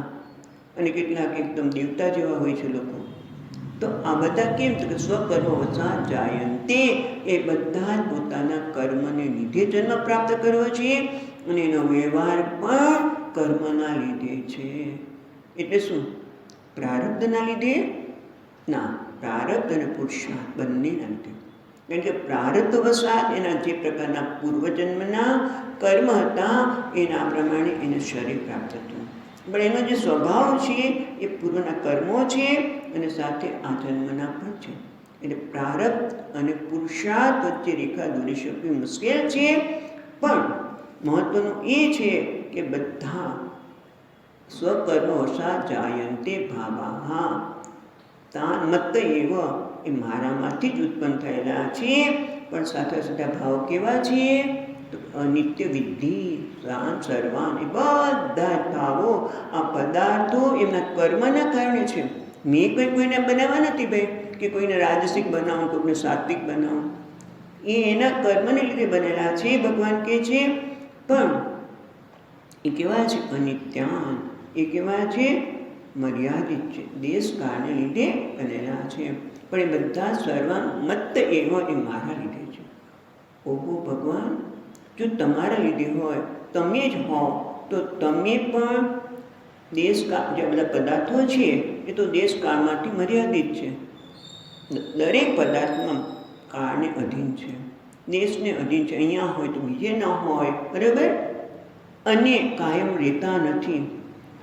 અને કેટલાક એકદમ દેવતા જેવા હોય છે લોકો. તો આ બધા કેમ? તો કે સ્વકર્મ વસા જાયંતે, એ બધા જ પોતાના કર્મને લીધે જન્મ પ્રાપ્ત કર્યો છે, અને એનો વ્યવહાર પણ કર્મના લીધે છે. એટલે શું? પ્રારબ્ધના લીધે ના, પ્રારબ્ધ અને પુરુષાર્થ બંનેના લીધે. કારણ કે પ્રારબ્ધ વસાત એના જે પ્રકારના પૂર્વજન્મના કર્મ હતા એના પ્રમાણે એને શરીર પ્રાપ્ત થયું. પણ એનો જે સ્વભાવ છે એ પૂર્વના કર્મો છે, અને સાથે આ જન્મના પણ છે. એટલે પ્રારબ્ધ અને પુરુષાર્થ વચ્ચે રેખા દોરી શકવી મુશ્કેલ છે. પણ મહત્વનું એ છે કે બધા સ્વકર્મ વસા જાયંતે ભાવાહા, તાન મત્ત એવ, એ મારામાંથી જ ઉત્પન્ન થયેલા છે. પણ સાથે સાથે ભાવ કેવા છે? તો અનિત્ય વિદ્ધિ રામ સર્વાન, એ બધા જ ભાવો, આ પદાર્થો એમના કર્મના કારણે છે. મેં કોઈને બનાવવા નથી ભાઈ, કે કોઈને રાજસિક બનાવું, કોઈને સાત્વિક બનાવું. એ એના કર્મને લીધે બનેલા છે, ભગવાન કહે છે. પણ એ કેવા છે? અનિત્યાન, એ કેવા છે? મર્યાદિત છે, દેશકાળને લીધે બનેલા છે. પણ એ બધા સર્વાન મત્ત એવ, એ મારા લીધે છે. ઓહો ભગવાન, જો તમારા લીધે હોય, તમે જ હો, તો તમે પણ દેશકાળ, જે બધા પદાર્થો છે એ તો દેશકાળમાંથી મર્યાદિત છે. દરેક પદાર્થમાં કાળને અધીન છે, દેશને અધીન છે. અહીંયા હોય તો બીજે ન હોય, બરાબર? અને કાયમ રહેતા નથી.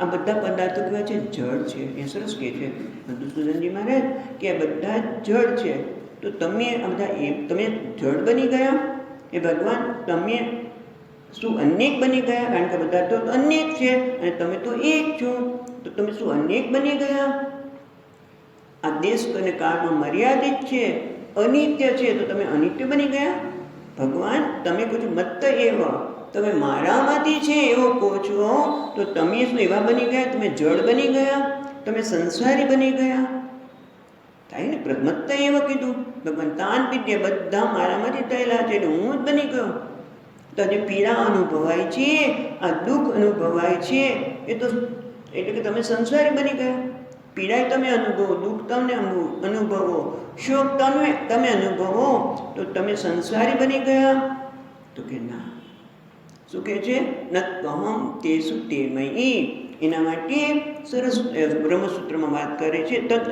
આ બધા પદાર્થો કેવા છે? જળ છે. એ સરસ કહે છે મધુસૂદનજી મહારાજ કે આ બધા જળ છે. તો તમે આ બધા તમે જળ બની ગયા? એ ભગવાન તમે શું અનેક બની ગયા? કારણ કે બધા તો અનેક છે અને તમે તો એક છો. તો તમે શું અનેક બની ગયા? આ દેશ અને કાળમાં મર્યાદિત છે, અનિત્ય છે, તો તમે અનિત્ય બની ગયા? ભગવાન તમે કહો છો મત્ત એવા, તમે મારામાંથી છે એવો કહો છો, તો તમે શું એવા બની ગયા? તમે જળ બની ગયા? તમે સંસારી બની ગયા? થાય ને? મત્ત એવા કીધું ભગવાન. તાન પીધે બધા મારામાંથી થયેલા છે એટલે હું જ બની ગયો. તો જે પીડા અનુભવાય છે, આ દુઃખ અનુભવાય છે, એ તો એટલે કે તમે સંસારી બની ગયા. પીડાય તમે અનુભવો, દુઃખ તમે અનુભવો, શોક તમે અનુભવો, તો તમે સંસારી બની ગયા? તો કે ના. શું કહે છે? નત્વહમ તેસુ તેમયી. એના માટે સરસ બ્રહ્મસૂત્રમાં વાત કરે છે. તદ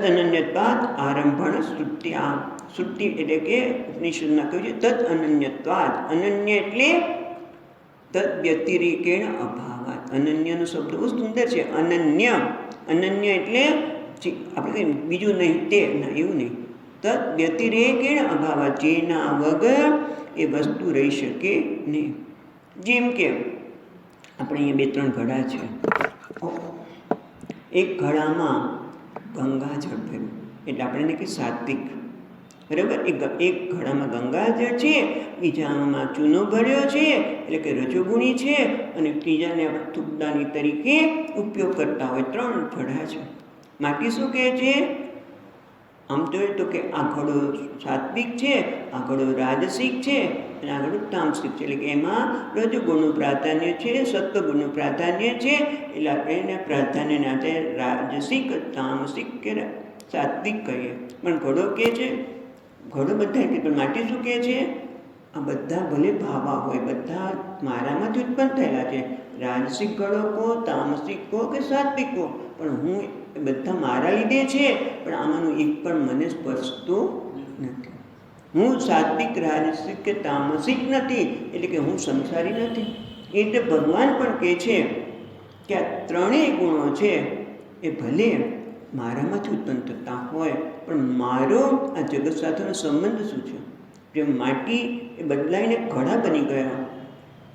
અનન્યત્વાદ આરંભણ શ્રુત્યા. શ્રુતિ એટલે કે ઉપનિષદમાં કહ્યું છે તદ અનન્યત્વાદ. અનન્ય એટલે તદ વ્યતિરેકેણ અભાવાત. અનન્યનો શબ્દ બહુ સુંદર છે. અનન્ય. અનન્ય એટલે આપણે બીજું નહીં તે ના, એવું નહીં. તદ વ્યતિરેકેણ અભાવાત. જેના વગર એ વસ્તુ રહી શકે નહીં. જેમ કે આપણે અહીંયા 2-3 ઘડા છે. એક ઘડામાં ગંગાજળ ભર્યું એટલે આપણે કે સાત્વિક, બરાબર. એક ઘડામાં ગંગાજળ છે, બીજામાં ચૂનો ભર્યો છે એટલે કે રજોગુણી છે, અને ત્રીજાને આપણે તુકદાની તરીકે ઉપયોગ કરતા હોય. 3 ઘડા છે. માટી શું કહે છે? આમ જોઈએ તો કે આ ઘડો સાત્વિક છે, આ ઘડો રાજસિક છે અને આ ઘડો તામસિક છે. એટલે કે એમાં રજોગુણનું પ્રાધાન્ય છે, સત્વગુણનું પ્રાધાન્ય છે. એટલે આપણે એને પ્રાધાન્યને આપણે રાજસિક, તામસિક કે સાત્વિક કહીએ. પણ ઘડો કહે છે, ઘડો બધા કે, પણ માટી શું કહે છે? આ બધા ભલે ભાવા હોય, બધા મારામાંથી ઉત્પન્ન થયેલા છે. રાજસિક ઘડો કહો, તામસિક કહો કે સાત્વિક કહો, પણ હું બધા મારા લીધે છે, પણ આમાંનું એક પણ મને સ્પર્શતો નથી. હું સાત્વિક, રાજસિક કે તામસિક નથી, એટલે કે હું સંસારી નથી. એટલે ભગવાન પણ કહે છે કે આ 3 ગુણો છે એ ભલે મારામાંથી ઉત્પન્ન થતા હોય, પણ મારો આ જગત સાથેનો સંબંધ શું છે? જેમ માટી એ બદલાઈને ઘડા બની ગયા,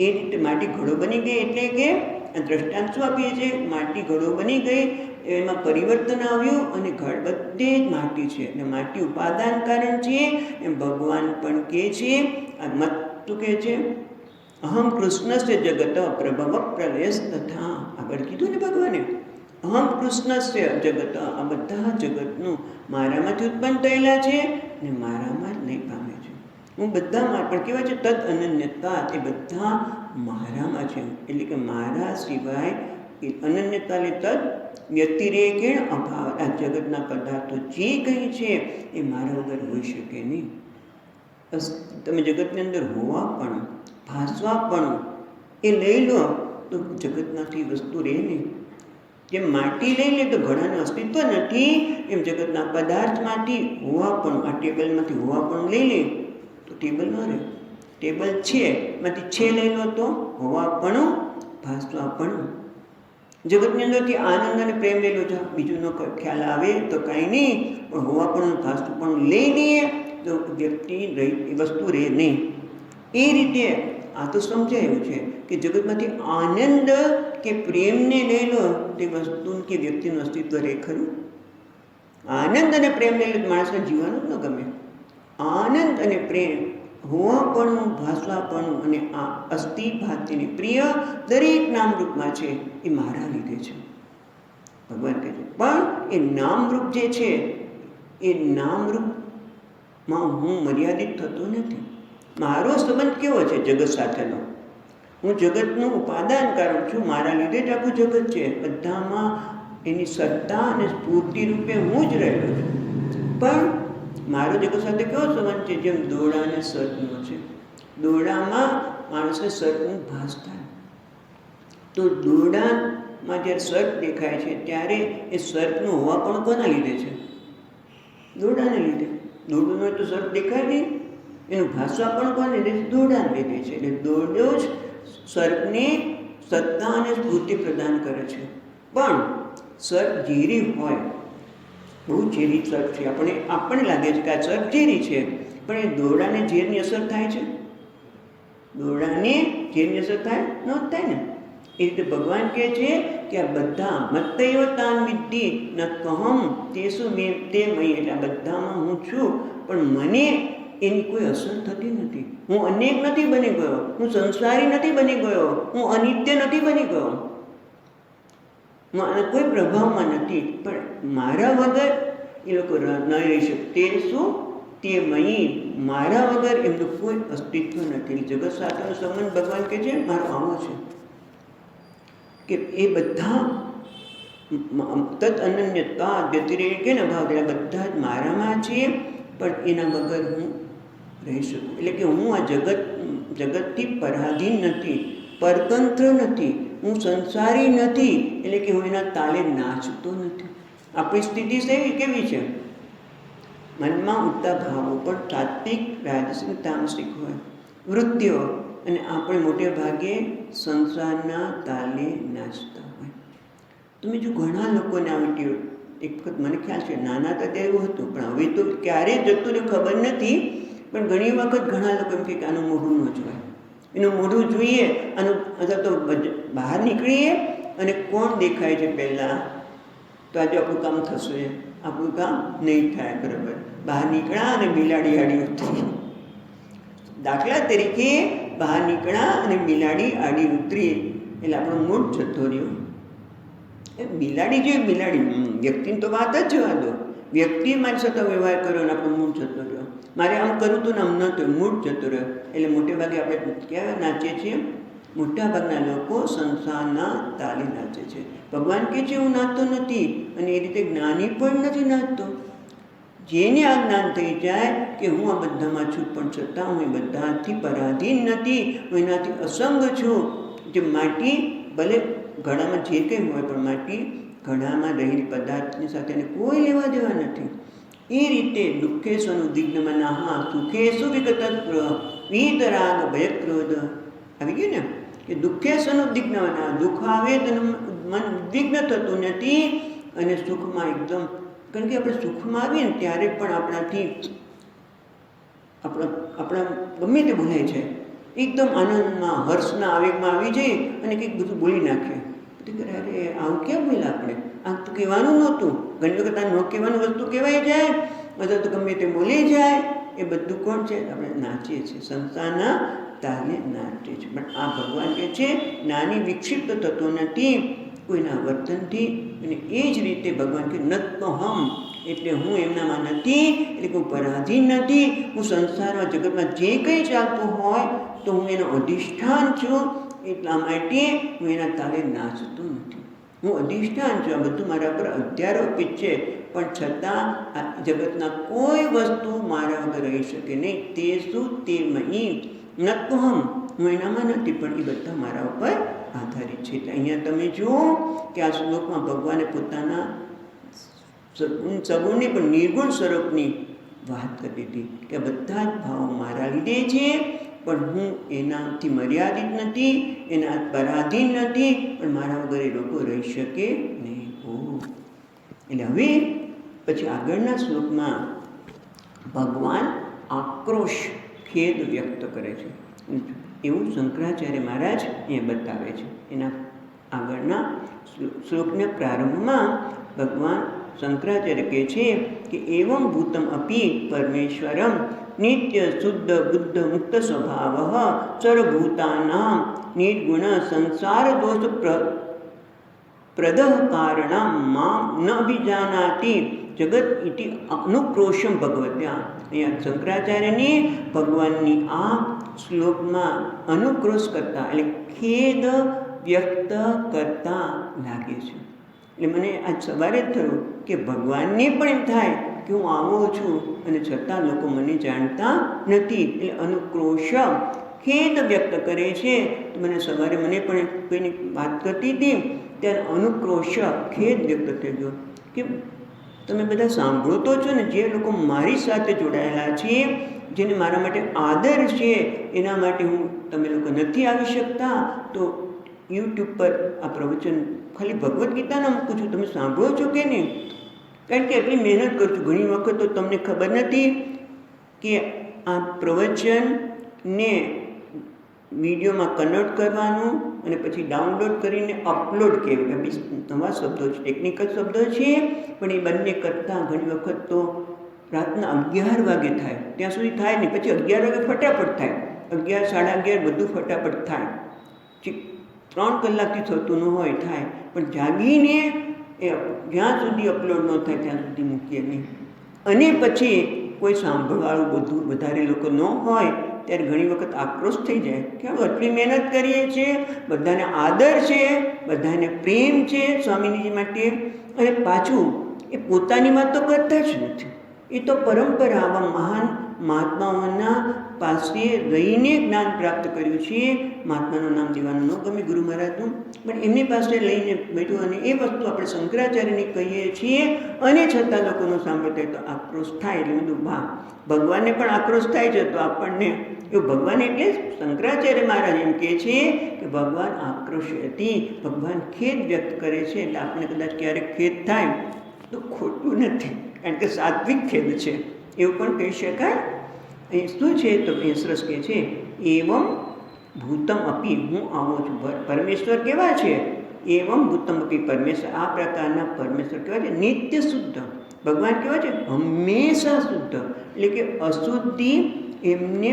એ રીતે માટી ઘડો બની ગઈ. એટલે કે દ્રષ્ટાંત શું આપીએ છીએ? માટી ઘડો બની ગઈ, એમાં પરિવર્તન આવ્યું અને ઘડ બધે જ માટી છે અને માટી ઉપાદાન કારણ છે. એમ ભગવાન પણ કહે છે. આ મત શું કહે છે? અહમ કૃષ્ણસ્ય જગત પ્રભવ પ્રલયસ તથા. આગળ કીધું ને ભગવાને, અહમ કૃષ્ણસ્ય જગત. આ બધા જગતનું મારામાંથી ઉત્પન્ન થયેલા છે અને મારામાં જ નહીં પામે છે. હું બધામાં, પણ કેવા છે? તદ અનન્યતા. એ બધા મારામાં છે, એટલે કે મારા સિવાય અનન્યતાને તદ વ્યતિરેકેણ અભાવ. આ જગતના પદાર્થો જે કંઈ છે એ મારા વગર હોઈ શકે નહીં. તમે જગતની અંદર હોવા પણ, ભાસવા પણ એ લઈ લો તો જગતમાંથી વસ્તુ રહે નહીં. જેમ માટી લઈ લે તો ઘડાનું અસ્તિત્વ નથી, એમ જગતના પદાર્થમાંથી હોવા પણ, આ ટેબલમાંથી હોવા પણ લઈ લે તો ટેબલ ન રહે. ટેબલ છે માંથી છે લઈ લો તો હોવા પણ, ભાસવા પણ. જગતની અંદરથી આનંદ અને પ્રેમ લઈ લો છો, બીજુંનો ખ્યાલ આવે તો કાંઈ નહીં, પણ હોવા પણ ભાસતું પણ લઈ લઈએ તો વ્યક્તિ વસ્તુ રહે નહીં. એ રીતે આ તો સમજાયું છે કે જગતમાંથી આનંદ કે પ્રેમને લઈ લો તે વસ્તુ કે વ્યક્તિનું અસ્તિત્વ રહે ખરું? આનંદ અને પ્રેમ લઈ લો તો માણસને જીવવાનું જ ન ગમે. આનંદ અને પ્રેમ, હોવાપણું, ભાસવાપણું અને આ અસ્થિ ભાતિની પ્રિય દરેક નામરૂપમાં છે એ મારા લીધે છે. ભગવાન કહે છે પણ એ નામરૂપ જે છે એ નામરૂપમાં હું મર્યાદિત થતો નથી. મારો સંબંધ કેવો છે? જગત સાથેનો. હું જગતનું ઉપાદાન કારણ છું, મારા લીધે જ આખું જગત છે. બધામાં એની સત્તા અને સ્ફૂર્તિ રૂપે હું જ રહેલો છું. પણ મારો જગત સાથે કેવો સંબંધ છે? જેમ દોરડા અને સર્પનો છે. દોરડામાં માણસને સર્પનું ભાસ થાય, તો દોરડામાં જ્યારે સર્પ દેખાય છે ત્યારે એ સર્પનું હોવા પણ કોના લીધે છે? દોરડાને લીધે. દોરડું હોય તો સર્પ દેખાય નહીં. એનું ભાસવા પણ કોને લીધે? દોરડાને લીધે છે. એટલે દોરડો જ સર્પને સત્તા અને સ્ફૂર્તિ પ્રદાન કરે છે. પણ સર્પ ઝેરી હોય, બહુ ઝેરી સર્પ છે, આપણને લાગે છે કે આ સર્પ ઝેરી છે, પણ એ દોરડાને ઝેરની અસર થાય છે? દોરડાને ઝેરની અસર થાય ન થાય ને. એ રીતે ભગવાન કહે છે કે આ બધા મત્તૈવ તાન વિદ્ધિ ન કહમ તેસુ મેં તે મય, એટલે આ બધામાં હું છું, પણ મને એની કોઈ અસર થતી નથી. હું અનેક નથી બની ગયો, હું સંસારી નથી બની ગયો, હું અનિત્ય નથી બની ગયો, કોઈ પ્રભાવમાં નથી. પણ મારા વગર એ લોકો ન રહી શકે. તે શું? તે મયી, મારા વગર એમનું કોઈ અસ્તિત્વ નથી. જગત સાથેનો સંબંધ ભગવાન કહે છે મારો આવો છે કે એ બધા તદ અનન્યતા વ્યતિરેકે ન ભાવ, બધા જ મારામાં છે, પણ એના વગર હું રહી શકું. એટલે કે હું આ જગતથી પરાધીન નથી, પરતંત્ર નથી, હું સંસારી નથી, એટલે કે હું એના તાલે નાચતો નથી. આપણી સ્થિતિ કેવી છે? મનમાં ઉઠતા ભાવો પણ સાત્વિક, રાજસિક, તામસિક હોય, વૃત્તિઓ, અને આપણે મોટે ભાગે સંસારના તાલે નાચતા હોય. તમે જો ઘણા લોકોને આવી ટેવ, એક વખત મને ખ્યાલ છે નાના હતા ત્યારે એવું હતું, પણ હવે તો ક્યારે જતું ને ખબર નથી, પણ ઘણી વખત ઘણા લોકો એમ કે આનું મોઢું ન જોવાય, એનું મોઢું જોઈએ, અથવા તો બહાર નીકળીએ અને કોણ દેખાય છે પહેલાં, તો આજે આપણું કામ થશે, આપણું કામ નહીં થાય. બરાબર, બહાર નીકળ્યા અને બિલાડી આડી ઉતરી. દાખલા તરીકે બહાર નીકળ્યા અને બિલાડી આડી ઉતરી એટલે આપણો મૂડ જતો રહ્યો. બિલાડી જોઈએ, બિલાડી, વ્યક્તિની તો વાત જ જવા દો. વ્યક્તિ મારી સાથે વ્યવહાર કર્યો અને આપણો મૂડ જતો રહ્યો. મારે આમ કરવું હતું ને આમ નહોતું, મૂડ જતો રહ્યો. એટલે મોટે ભાગે આપણે ક્યાં નાચીએ છીએ? મોટાભાગના લોકો સંસારના તાલે નાચે છે. ભગવાન કહે છે હું નાચતો નથી, અને એ રીતે જ્ઞાની પણ નથી નાચતો. જેને આ જ્ઞાન થઈ જાય કે હું આ બધામાં છું, પણ છતાં હું એ બધાથી પરાધીન નથી, હું એનાથી અસંગ છું. જે માટી ભલે ઘડામાં જે કંઈ હોય, પણ માટી ઘડામાં રહેલી પદાર્થની સાથે એને કોઈ લેવા દેવા નથી. એ રીતે દુઃખેશુ અનુદ્વિગ્ન મનઃ સુખેશુ વિગતસ્પૃહ વીતરાગ ભયક્રોધ. આવી ગયું ને કે દુઃખેશુ અનુદ્વિગ્ન મનઃ, દુઃખ આવે તો મન ઉદ્વિગ્ન થતું નથી, અને સુખમાં એકદમ, કારણ કે આપણે સુખમાં આવીએ ને ત્યારે પણ આપણા ગમે તે ભૂલાય છે, એકદમ આનંદમાં, હર્ષના આવેગમાં આવી જઈએ અને કંઈક બધું બોલી નાખીએ. અરે આવું ક્યાં બોલ્યા આપણે? આ તો કહેવાનું નહોતું. ઘણી વખત આ ન કહેવાનું વસ્તુ કહેવાય જાય, બધા તો ગમે તે બોલી જાય. એ બધું કોણ છે? આપણે નાચીએ છીએ, સંસારના તાલે નાચીએ છીએ. પણ આ ભગવાન કહે છે નાની વિક્ષિપ્ત થતો નથી કોઈના વર્તનથી. અને એ જ રીતે ભગવાન કે નત્મહમ, એટલે હું એમનામાં નથી, એટલે કે હું પરાધીન નથી. હું સંસારમાં, જગતમાં જે કંઈ ચાલતું હોય તો હું એનો અધિષ્ઠાન છું. એટલા માટે હું એના તાલે નાચતો નથી. હું અધિષ્ઠાન છું. આ બધું મારા પર અધ્યારોપિત છે, પણ છતાં આ જગતના કોઈ વસ્તુ મારા વગર રહી શકે નહીં. તે શું? તે મહી નત્મહમ, હું એનામાં નથી, પણ એ બધા મારા ઉપર આધારિત છે. એટલે અહીંયા તમે જુઓ કે આ શ્લોકમાં ભગવાને પોતાના સગુણની પણ નિર્ગુણ સ્વરૂપની વાત કરી હતી કે બધા જ ભાવો મારા લીધે છે, પણ હું એનાથી મર્યાદિત નથી, એના પરાધીન નથી, પણ મારા વગર એ લોકો રહી શકે નહીં. એટલે હવે પછી આગળના શ્લોકમાં ભગવાન આક્રોશ, ખેદ વ્યક્ત કરે છે. એવું શંકરાચાર્ય મહારાજ એ બતાવે છે. એના આગળના શ્લોકના પ્રારંભમાં ભગવાન શંકરાચાર્ય કહે છે કે એવં ભૂતમ અપી પરમેશ્વરમ નિત્ય શુદ્ધ બુદ્ધ મુક્ત સ્વભાવ સર્વભૂતાનાં નિર્ગુણ સંસાર દોષ પ્રદઃ કારણમ મામ ન અભિજાનાતિ જગત ઇતિ અનુક્રોશમ ભગવત્યા. અહીંયા શંકરાચાર્યને ભગવાનની આ શ્લોકમાં અનુક્રોશ કરતા, એટલે ખેદ વ્યક્ત કરતા લાગે છે. એટલે મને આજ સવારે જ થયું કે ભગવાનને પણ એમ થાય કે હું આવો છું અને છતાં લોકો મને જાણતા નથી. એટલે અનુક્રોશ, ખેદ વ્યક્ત કરે છે. તો મને સવારે મને પણ કોઈની વાત કરતી હતી ત્યારે અનુક્રોશ, ખેદ વ્યક્ત થઈ ગયો કે તમે બધા સાંભળો તો છો ને, જે લોકો મારી સાથે જોડાયેલા છે જેને મારા માટે આદર છે એના માટે તમે લોકો નથી આવી શકતા, તો યુટ્યુબ પર આ પ્રવચન ખાલી ભગવદ્ ગીતાના મૂકું છું, તમે સાંભળો છો કે નહીં? કારણ કે એટલી મહેનત કરું છું. ઘણી વખત તો તમને ખબર નથી કે આ પ્રવચનને વિડીયોમાં કન્વર્ટ કરવાનું અને પછી ડાઉનલોડ કરીને અપલોડ કેવું, નવા શબ્દો છે, ટેકનિકલ શબ્દો છે, પણ એ બંને કરતાં ઘણી વખત તો રાતના 11 વાગે થાય, ત્યાં સુધી થાય નહીં. પછી 11 વાગે ફટાફટ થાય, 11, 11:30 બધું ફટાફટ થાય. 3 કલાકથી થતું ન હોય થાય, પણ જાગીને એ જ્યાં સુધી અપલોડ ન થાય ત્યાં સુધી મૂકીએ નહીં. અને પછી કોઈ સાંભળવાળું બધું વધારે લોકો ન હોય ત્યારે ઘણી વખત આક્રોશ થઈ જાય કે આપણે આટલી મહેનત કરીએ છીએ, બધાને આદર છે, બધાને પ્રેમ છે સ્વામીજી માટે, અને પાછું એ પોતાની વાત તો કરતા જ નથી. એ તો પરંપરા આવા મહાન મહાત્માઓના પાસે રહીને જ્ઞાન પ્રાપ્ત કર્યું છે. મહાત્માનું નામ દેવાનું ન ગમે ગુરુ મહારાજનું, પણ એમની પાસે લઈને બેઠું, અને એ વસ્તુ આપણે શંકરાચાર્યની કહીએ છીએ, અને છતાં લોકોનો સાંભળતા તો આક્રોશ થાય. એટલે બધું ભગવાનને પણ આક્રોશ થાય છે, તો આપણને એવું ભગવાન એટલે શંકરાચાર્ય મહારાજ એમ કહે છે કે ભગવાન આક્રોશથી, ભગવાન ખેદ વ્યક્ત કરે છે. એટલે આપણે કદાચ ક્યારેક ખેદ થાય તો ખોટું નથી, કારણ કે સાત્વિક ખેદ છે એવું પણ કહી શકાય. અહીં શું છે તો એ સરસ કહે છે, એવમ ભૂતમ અપી, હું આવો છું. પરમેશ્વર કેવા છે? એવમ ભૂતમ અપી, પરમેશ્વર આ પ્રકારના પરમેશ્વર કેવા છે? નિત્ય શુદ્ધ. ભગવાન કેવા છે? હંમેશા શુદ્ધ. એટલે કે અશુદ્ધિ એમને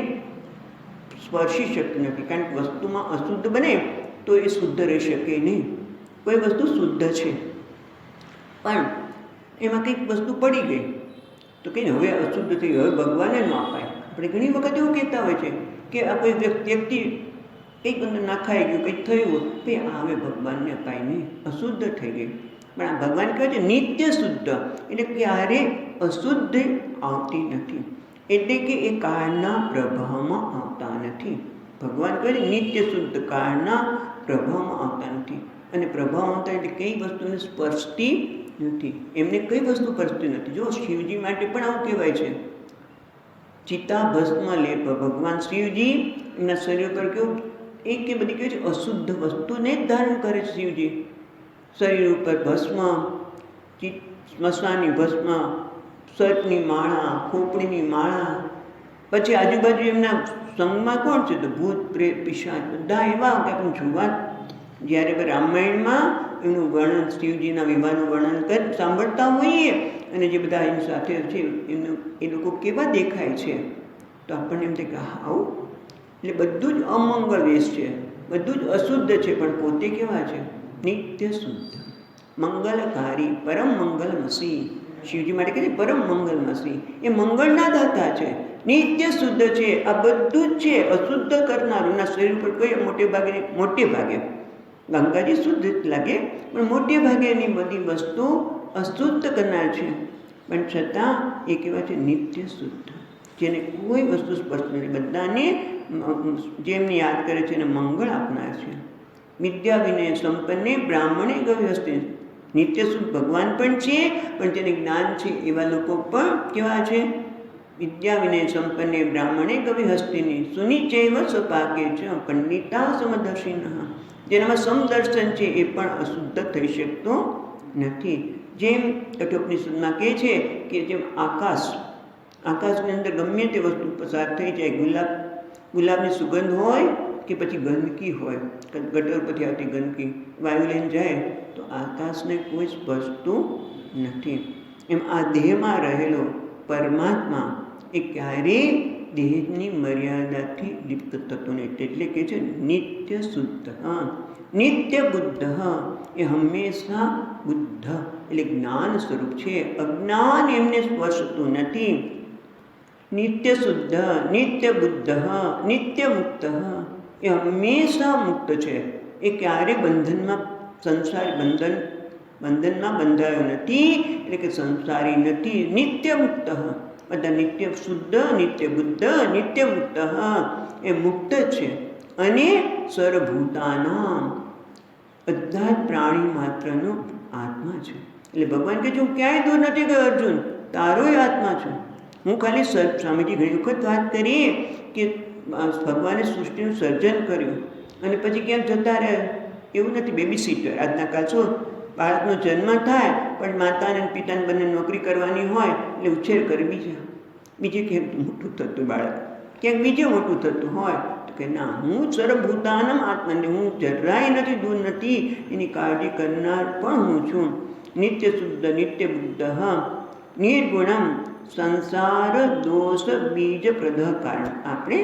સ્પર્શી શકતી નથી, કારણ કે વસ્તુમાં અશુદ્ધ બને તો એ શુદ્ધ રહી શકે નહીં. કોઈ વસ્તુ શુદ્ધ છે પણ એમાં કંઈક વસ્તુ પડી ગઈ તો કંઈ હવે અશુદ્ધ થઈ, હવે ભગવાને ન અપાય. આપણે ઘણી વખત એવું કહેતા હોય છે કે આ કોઈ વ્યક્તિ કંઈક અંદર નાખાઈ ગયું, કંઈક થયું, ભાઈ હવે ભગવાનને અપાય નહીં, અશુદ્ધ થઈ ગઈ. પણ આ ભગવાન કહે છે નિત્ય શુદ્ધ, એટલે ક્યારે અશુદ્ધ આવતી નથી, એટલે કે એ કાળના પ્રભાવમાં આવતા નથી. ભગવાન કહે છે નિત્ય શુદ્ધ, કાળના પ્રભાવમાં આવતા નથી. અને પ્રભાવ આવતા એટલે કઈ વસ્તુને સ્પર્શતી નથી, એમને કઈ વસ્તુ સ્પર્શતી નથી. જો શિવજી માટે પણ આવું કહેવાય છે, ચિતા ભસ્મ લેપ. ભગવાન શિવજી એમના શરીર પર કેવું એક કે બધી કહે છે અશુદ્ધ વસ્તુને જ ધારણ કરે છે. શિવજી શરીર ઉપર ભસ્મ, સ્મશાની ભસ્મ, સર્પની માળા, ખોપડીની માળા, પછી આજુબાજુ એમના સંગમાં કોણ છે તો ભૂત પ્રેત પિશાચ બધા એવા કે આપણે જોવા. જ્યારે રામાયણમાં એનું વર્ણન, શિવજીના વિવાહનું વર્ણન સાંભળતા હોઈએ, અને જે બધા એની સાથે છે એમનું એ લોકો કેવા દેખાય છે, તો આપણને એમ થાય કે આવું. એટલે બધું જ અમંગળ વેશ છે, બધું જ અશુદ્ધ છે, પણ પોતે કેવા છે? નિત્ય શુદ્ધ, મંગલકારી, પરમ મંગલમસી. શિવજી માટે કહે છે પરમ મંગલમસી, એ મંગળના દાતા છે, નિત્ય શુદ્ધ છે. આ બધું જ છે અશુદ્ધ કરનારું. ના શરીર ઉપર કોઈ મોટે ભાગે ગંગાજી શુદ્ધ લાગે, પણ મોટે ભાગે એની બધી વસ્તુ અશુદ્ધ કરનાર છે. પણ છતાં એ કહેવાય છે નિત્ય શુદ્ધ, જેને કોઈ વસ્તુ સ્પર્શ નથી, બધાને જેમને યાદ કરે છે એને મંગળ આપનાર છે. વિદ્યા વિનય સંપન્ને બ્રાહ્મણે ગવ્ય હસ્તે. નિત્ય શુદ્ધ ભગવાન પણ છે, પણ જેને જ્ઞાન છે એવા લોકો પણ કેવા છે? વિદ્યા વિનય સંપન્ને બ્રાહ્મણે ગવ્ય હસ્તિની સુનિચૈવ સપાકે છે પંડિતા સમદર્શિન. જેનામાં સમદર્શન છે એ પણ અશુદ્ધ થઈ શકતો નથી. જેમ કઠોપનિષદમાં કહે છે કે જેમ આકાશની અંદર ગમે તે વસ્તુ પસાર થઈ જાય, ગુલાબની સુગંધ હોય કે પછી ગંદકી હોય, ગટર પરથી આવતી ગંદકી વાયુ લઈને જાય તો આકાશને કોઈ સ્પર્શતું નથી. એમ આ દેહમાં રહેલો પરમાત્મા એ ક્યારેય દેહની મર્યાદાથી લિપ્ત થતો નથી. એટલે કે છે નિત્ય શુદ્ધ, નિત્ય બુદ્ધ. એ હંમેશા બુદ્ધ એટલે જ્ઞાન સ્વરૂપ છે, અજ્ઞાન એમને સ્પર્શતું નથી. નિત્ય શુદ્ધ, નિત્ય બુદ્ધ, નિત્ય મુક્ત. એ હંમેશા મુક્ત છે, એ ક્યારે બંધનમાં બંધાયો નથી, એટલે કે સંસારી નથી. નિત્ય મુક્ત, બધા નિત્ય શુદ્ધ, નિત્ય બુદ્ધ, નિત્ય મુક્ત, એ મુક્ત છે. અને સર્વભૂતાનામ, બધા જ પ્રાણી માત્રનો આત્મા છે. એટલે ભગવાન કહે છે હું ક્યાંય દૂર નથી ગયો અર્જુન, તારો આત્મા છું. હું ખાલી સ્વામીજી ઘણી વખત વાત કરીએ કે ભગવાને સૃષ્ટિનું સર્જન કર્યું અને પછી ક્યાંક જતા રહે, એવું નથી. બેબી સીટર આજના કાલ શું, બાળકનો જન્મ થાય પણ માતા અને પિતાને બંને નોકરી કરવાની હોય એટલે ઉછેર કરી બીજે ક્યાંક મોટું થતું બાળક, ક્યાંક બીજે મોટું થતું હોય તો કે ના, હું સર્વભૂતાનમ આત્માને, હું જરાય નથી, દૂર નથી, એની કાળજી કરનાર પણ હું છું. નિત્ય શુદ્ધ નિત્ય બુદ્ધ નિર્ગુણમ સંસાર દોષ બીજ પ્રદહ કારણ. આપણે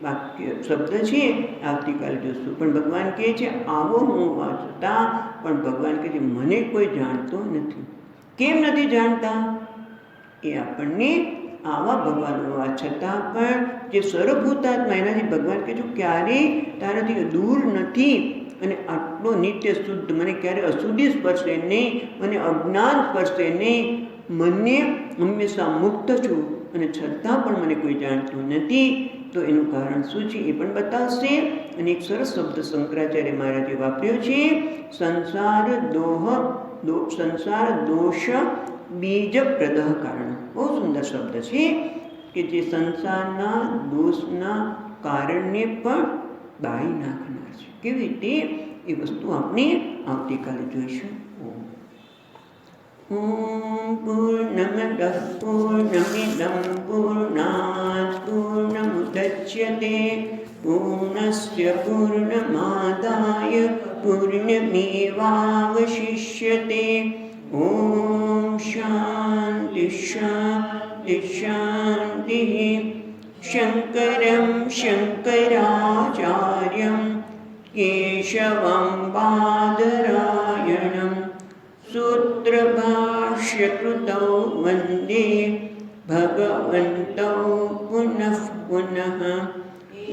વાક્ય શબ્દ છે આવતીકાલે જોશું. પણ ભગવાન કહે છે આવો હું હોવા છતાં પણ ભગવાન કહે છે મને કોઈ જાણતો નથી. કેમ નથી જાણતા? એ આપણને આવા ભગવાન હોવા છતાં પણ જે સર્વભૂતાત્મા, એનાથી ભગવાન કહે છે ક્યારેય તારાથી દૂર નથી અને આટલો નિત્ય શુદ્ધ, મને ક્યારે અશુદ્ધિ સ્પર્શે નહીં, મને અજ્ઞાન સ્પર્શે નહીં, મને હંમેશા મુક્ત છું અને છતાં પણ મને કોઈ જાણતું નથી. તો એનું કારણ શું છે એ પણ બતાવશે. અને એક સરસ શબ્દ શંકરાચાર્ય મહારાજે વાપર્યો છે, સંસાર દોષ બીજ પ્રદહ કારણ. બહુ સુંદર શબ્દ છે કે જે સંસારના દોષના કારણને પણ બાળી નાખનાર છે. કેવી રીતે એ વસ્તુ આપણે આવતીકાલે જોઈશું. ઓમ પૂર્ણમદ પૂર્ણમિદં પૂર્ણાત પૂર્ણમુદચ્યતે પૂર્ણસ્ય પૂર્ણમાદાય પૂર્ણમેવાવશિષ્યતે. ઓમ શાંતિ શાંતિ શાંતિ. શંકરં શંકરાચાર્યં કેશવં બાદરાયણં सूत्रभाष्यकृतौ वन्दे भगवन्तौ पुनः पुनः.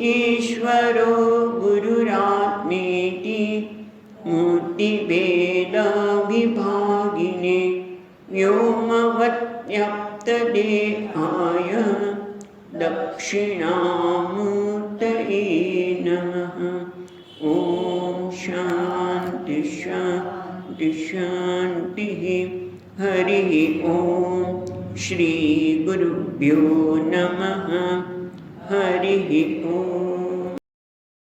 ईश्वरो गुरुरात्मेति मूर्तिभेदविभागिने व्योमवत्व्याप्तदेहाय दक्षिणामूर्तये नमः. ॐ शान्ति शान्ति शान्ति. हरिः ॐ श्री गुरुभ्यो नमः. हरिः ॐ.